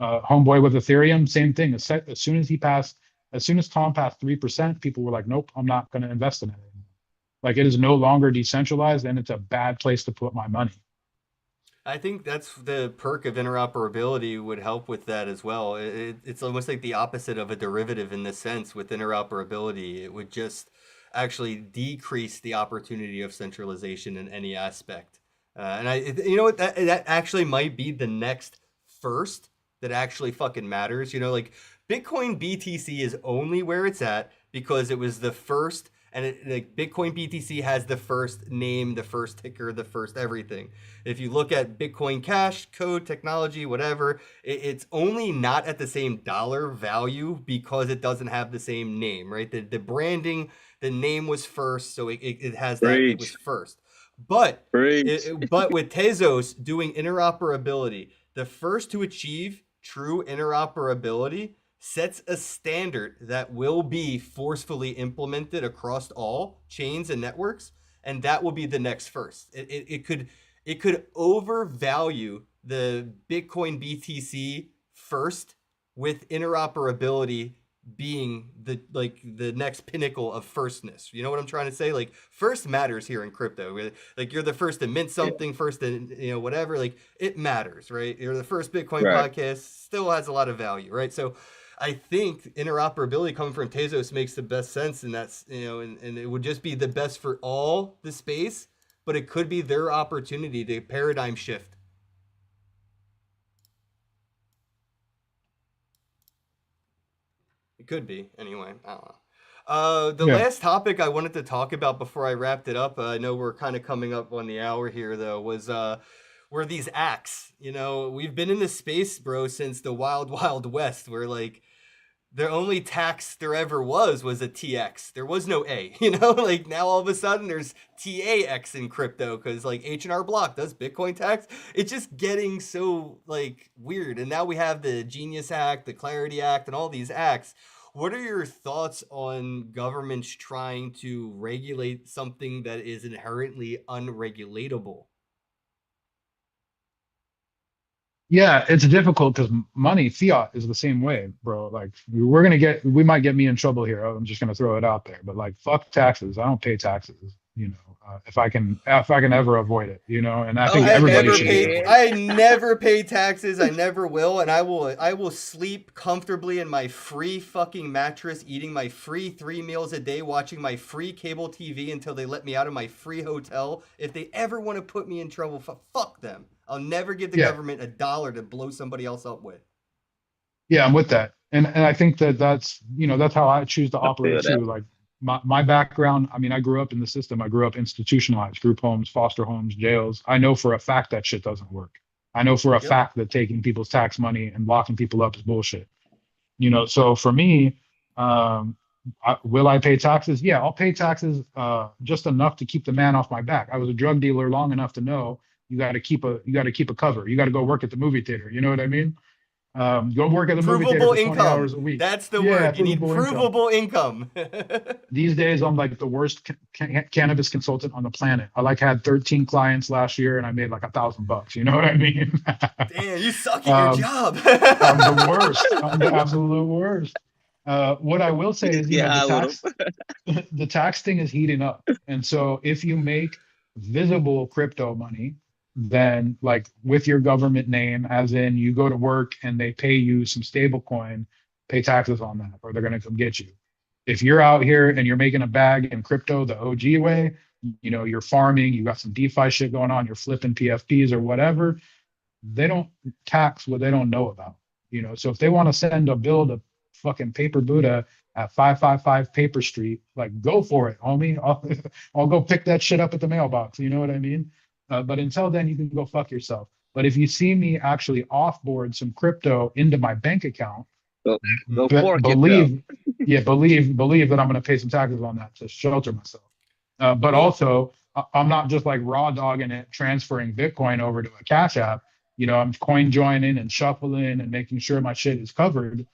Homeboy with Ethereum, same thing. As soon as Tom passed 3%, people were like, nope, I'm not going to invest in it anymore. Like, it is no longer decentralized, and it's a bad place to put my money. I think that's the perk of interoperability would help with that as well. It's almost like the opposite of a derivative in this sense. With interoperability, it would just actually decrease the opportunity of centralization in any aspect. You know what, that actually might be the next first that actually fucking matters. You know, like Bitcoin BTC is only where it's at because it was the first. And like Bitcoin BTC has the first name, the first ticker, the first everything. If you look at Bitcoin Cash, code, technology, whatever, it's only not at the same dollar value because it doesn't have the same name, right? The branding, the name was first, so it has that, it was first. But but with Tezos doing interoperability, the first to achieve true interoperability sets a standard that will be forcefully implemented across all chains and networks, and that will be the next first. It could overvalue the Bitcoin BTC first, with interoperability being the next pinnacle of firstness. You know what I'm trying to say? Like, first matters here in crypto. Like, you're the first to mint something, first to, you know, whatever, like, it matters, right? You're the first Bitcoin podcast, still has a lot of value, right? So I think interoperability coming from Tezos makes the best sense, and that's, you know, and it would just be the best for all the space, but it could be their opportunity to paradigm shift. It could be, anyway. I don't know. The last topic I wanted to talk about before I wrapped it up, I know we're kind of coming up on the hour here, though, were these acts. You know, we've been in this space, bro, since the wild, wild west, where, like, the only tax there ever was a TX. There was no A, you know? Like now all of a sudden there's TAX in crypto because like H&R Block does Bitcoin tax. It's just getting so like weird. And now we have the Genius Act, the Clarity Act, and all these acts. What are your thoughts on governments trying to regulate something that is inherently unregulatable? Yeah, it's difficult because money, fiat is the same way, bro. Like we might get me in trouble here. I'm just gonna throw it out there, but like, fuck taxes. I don't pay taxes, if I can ever avoid it, and I think everybody should avoid it. I never pay taxes. I never will, and I will sleep comfortably in my free fucking mattress, eating my free 3 meals a day, watching my free cable TV until they let me out of my free hotel. If they ever want to put me in trouble, fuck them. I'll never give the Yeah, government $1 to blow somebody else up with. yeah, I'm with that, and I think that's how I choose to I feel operate that. too. Like my background, I mean, I grew up in the system. I grew up institutionalized, group homes, foster homes, jails. I know for a fact that shit doesn't work. I know for a Yep. fact that taking people's tax money and locking people up is bullshit. So for me, will I pay taxes? Yeah, I'll pay taxes just enough to keep the man off my back. I was a drug dealer long enough to know you got to keep a cover. You got to go work at the movie theater. You know what I mean? Go work at the movie theater Provable for 20 hours income. a week. That's the Yeah, word. You need provable income. provable income. These days, I'm like the worst cannabis consultant on the planet. I like had 13 clients last year, and I made like $1,000. You know what I mean? Damn, you suck at your um, job. I'm the worst. I'm the absolute worst. What I will say You is, just get the high with tax them. the tax thing is heating up. And so if you make visible crypto money, then like with your government name, as in you go to work and they pay you some stable coin, pay taxes on that, or they're gonna come get you. If you're out here and you're making a bag in crypto the OG way, you're farming, you got some DeFi shit going on, you're flipping PFPs or whatever, they don't tax what they don't know about. So if they want to send a bill to fucking Paper Buddha at 555 Paper Street, like go for it, homie. I'll go pick that shit up at the mailbox. You know what I mean? But until then, you can go fuck yourself. But if you see me actually offboard some crypto into my bank account, Go, go be- fork it though. believe, yeah, believe that I'm going to pay some taxes on that to shelter myself. But Well, also, I'm not just like raw dogging it, transferring Bitcoin over to a Cash App. I'm coin joining and shuffling and making sure my shit is covered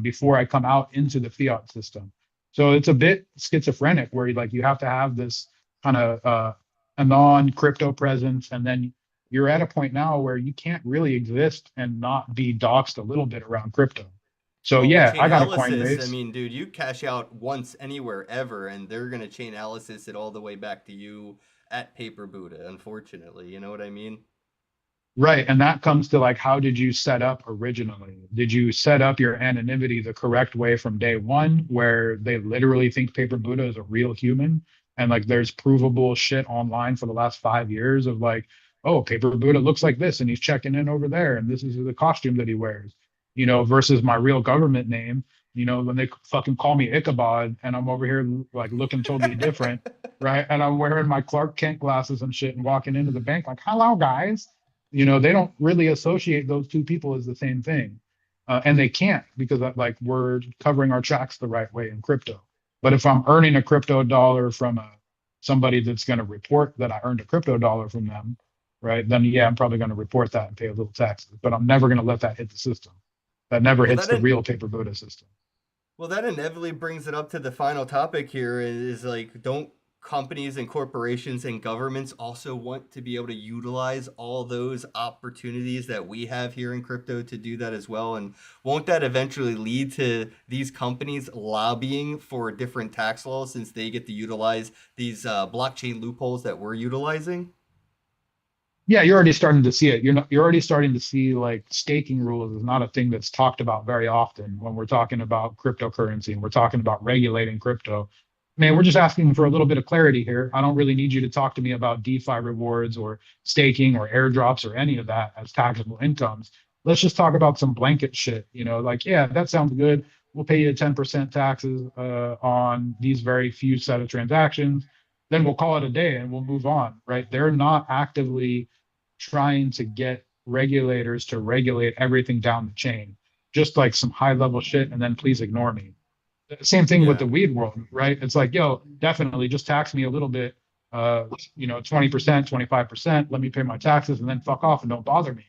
before I come out into the fiat system. So it's a bit schizophrenic where you have to have this kind of a non-crypto presence, and then you're at a point now where you can't really exist and not be doxed a little bit around crypto. So Well, with yeah, I got a Chainalysis, I Coinbase. mean, dude, you cash out once anywhere ever, and they're gonna Chainalysis it all the way back to you at Paper Buddha. Unfortunately, you know what I mean? Right. And that comes to like, how did you set up originally? Did you set up your anonymity the correct way from day one, where they literally think Paper Buddha is a real human? And like, there's provable shit online for the last 5 years of like, oh, Paper Buddha looks like this and he's checking in over there. And this is the costume that he wears, versus my real government name, when they fucking call me Ichabod and I'm over here like looking totally different. Right. And I'm wearing my Clark Kent glasses and shit and walking into the bank like, hello, guys. They don't really associate those two people as the same thing. And they can't, because like we're covering our tracks the right way in crypto. But if I'm earning a crypto dollar from somebody that's going to report that I earned a crypto dollar from them, right? Then yeah, I'm probably going to report that and pay a little taxes. But I'm never going to let that hit the system. That never Well, hits the real Paper Buddha system. well, that inevitably brings it up to the final topic here is like, don't companies and corporations and governments also want to be able to utilize all those opportunities that we have here in crypto to do that as well? And won't that eventually lead to these companies lobbying for different tax laws since they get to utilize these blockchain loopholes that we're utilizing? Yeah, you're already starting to see it. You're already starting to see like staking rules is not a thing that's talked about very often when we're talking about cryptocurrency and we're talking about regulating crypto. Man, we're just asking for a little bit of clarity here. I don't really need you to talk to me about DeFi rewards or staking or airdrops or any of that as taxable incomes. Let's just talk about some blanket shit. Like, yeah, that sounds good. We'll pay you 10% taxes on these very few set of transactions. Then we'll call it a day and we'll move on, right? They're not actively trying to get regulators to regulate everything down the chain. just like some high level shit, and then please ignore me. Same thing with the weed world, right? It's like, yo, definitely just tax me a little bit, 20%, 25%, let me pay my taxes and then fuck off and don't bother me.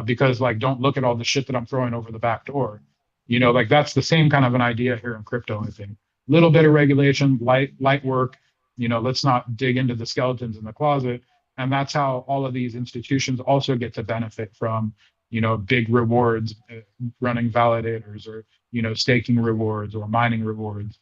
Because like, don't look at all the shit that I'm throwing over the back door. Like that's the same kind of an idea here in crypto, I think. Little bit of regulation, light work, let's not dig into the skeletons in the closet. And that's how all of these institutions also get to benefit from, big rewards, running validators or, staking rewards or mining rewards.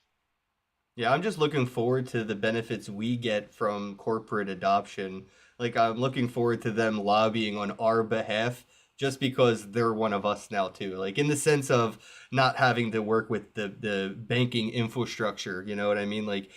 Yeah, I'm just looking forward to the benefits we get from corporate adoption. Like, I'm looking forward to them lobbying on our behalf just because they're one of us now too. Like, in the sense of not having to work with the banking infrastructure, you know what I mean? Like,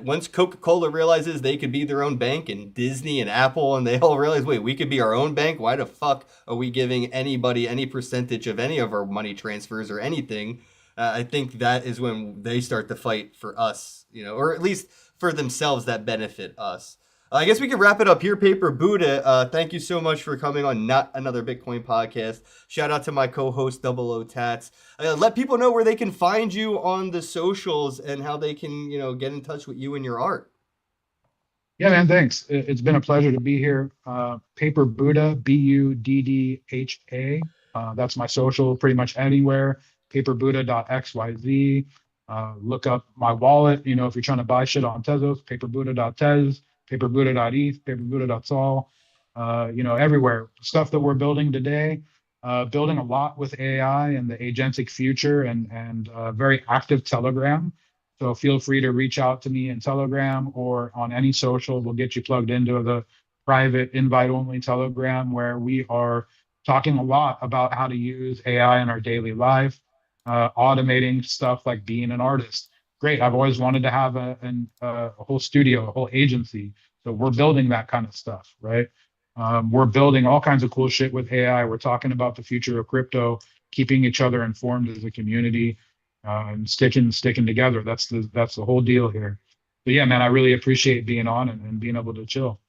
once Coca-Cola realizes they could be their own bank, and Disney and Apple, and they all realize, wait, we could be our own bank. Why the fuck are we giving anybody any percentage of any of our money transfers or anything? I think that is when they start to fight for us, or at least for themselves that benefit us. I guess we can wrap it up here, Paper Buddha. Thank you so much for coming on Not Another Bitcoin Podcast. Shout out to my co-host, Double O Tats. Let people know where they can find you on the socials and how they can, get in touch with you and your art. Yeah, man, thanks. It's been a pleasure to be here. Paper Buddha, Buddha. That's my social pretty much anywhere. paperbuddha.xyz. Look up my wallet, if you're trying to buy shit on Tezos, paperbuddha.tez, paperbuddha.eth, paperbuddha.sol, everywhere. Stuff that we're building today, building a lot with AI and the agentic future and very active Telegram. So feel free to reach out to me in Telegram or on any social. We'll get you plugged into the private invite-only Telegram where we are talking a lot about how to use AI in our daily life, automating stuff like being an artist. Great. I've always wanted to have a whole studio, a whole agency. So we're building that kind of stuff, right? We're building all kinds of cool shit with AI. We're talking about the future of crypto, keeping each other informed as a community, and sticking together. That's the whole deal here. But yeah, man, I really appreciate being on and being able to chill.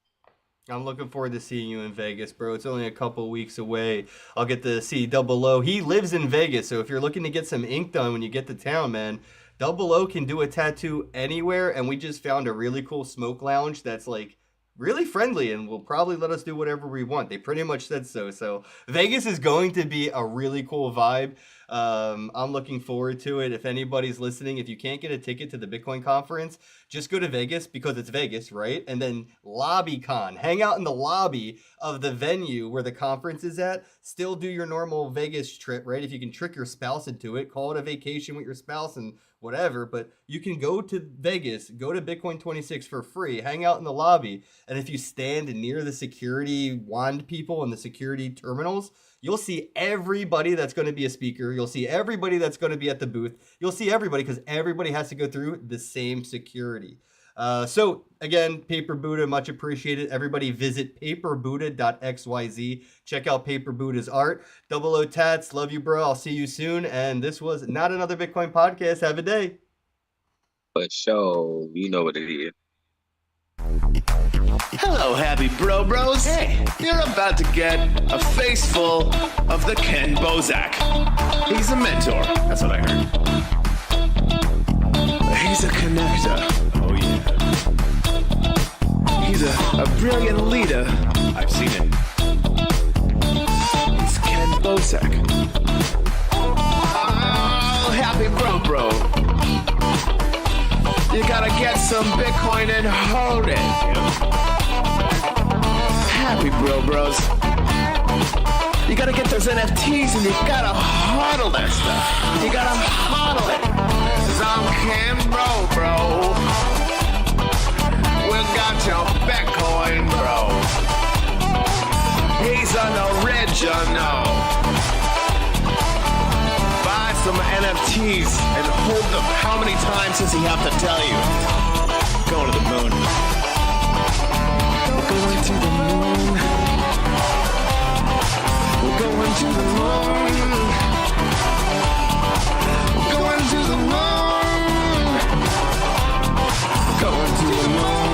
I'm looking forward to seeing you in Vegas, bro. It's only a couple weeks away. I'll get to see Double O. He lives in Vegas, so if you're looking to get some ink done when you get to town, man, Double O can do a tattoo anywhere, and we just found a really cool smoke lounge that's like really friendly and will probably let us do whatever we want. They pretty much said so. So Vegas is going to be a really cool vibe. I'm looking forward to it. If anybody's listening, if you can't get a ticket to the Bitcoin conference, just go to Vegas because it's Vegas, right? And then LobbyCon, hang out in the lobby of the venue where the conference is at. Still do your normal Vegas trip, right? If you can trick your spouse into it, call it a vacation with your spouse and whatever, but you can go to Vegas, go to Bitcoin 26 for free, hang out in the lobby, and if you stand near the security wand people and the security terminals, you'll see everybody that's going to be a speaker. You'll see everybody that's going to be at the booth. You'll see everybody because everybody has to go through the same security. So again, Paper Buddha, much appreciated. Everybody visit paperbuddha.xyz. Check out Paper Buddha's art. Double O Tats, love you, bro. I'll see you soon. And this was Not Another Bitcoin Podcast. Have a day. For sure, you know what it is. Hello, happy bros. Hey, you're about to get a face full of the Ken Bozak. He's a mentor. That's what I heard. He's a connector. Oh, yeah. He's a brilliant leader. I've seen it. It's Ken Bozak. Oh, happy bro. You gotta get some Bitcoin and hold it. Happy bros. You gotta get those NFTs and you gotta hodl that stuff. You gotta hodl it. 'Cause I'm Ken bro. We got your Bitcoin, bro. He's an original. Buy some NFTs and hold them. How many times does he have to tell you? Going to the moon. We're going to the moon. We're going to the moon. We're going to the moon. We're going to the moon.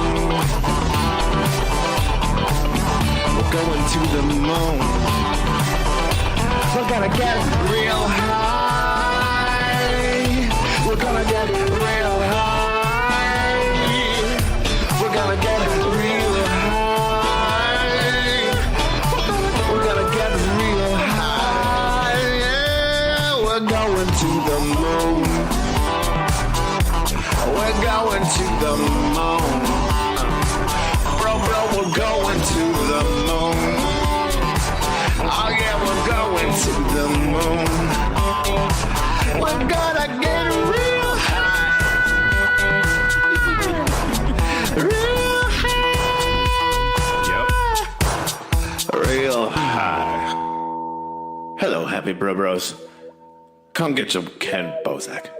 We're going to the moon. We're gonna get real high. We're gonna get real high. We're gonna get real high. We're gonna get real high. Yeah, we're going to the moon. We're going to the moon. Bro, we're going to the moon. Oh yeah, we're going to the moon. We're gonna get real high. Real high. Yep. Real high. Hello, happy bros. Come get your Ken Bozak.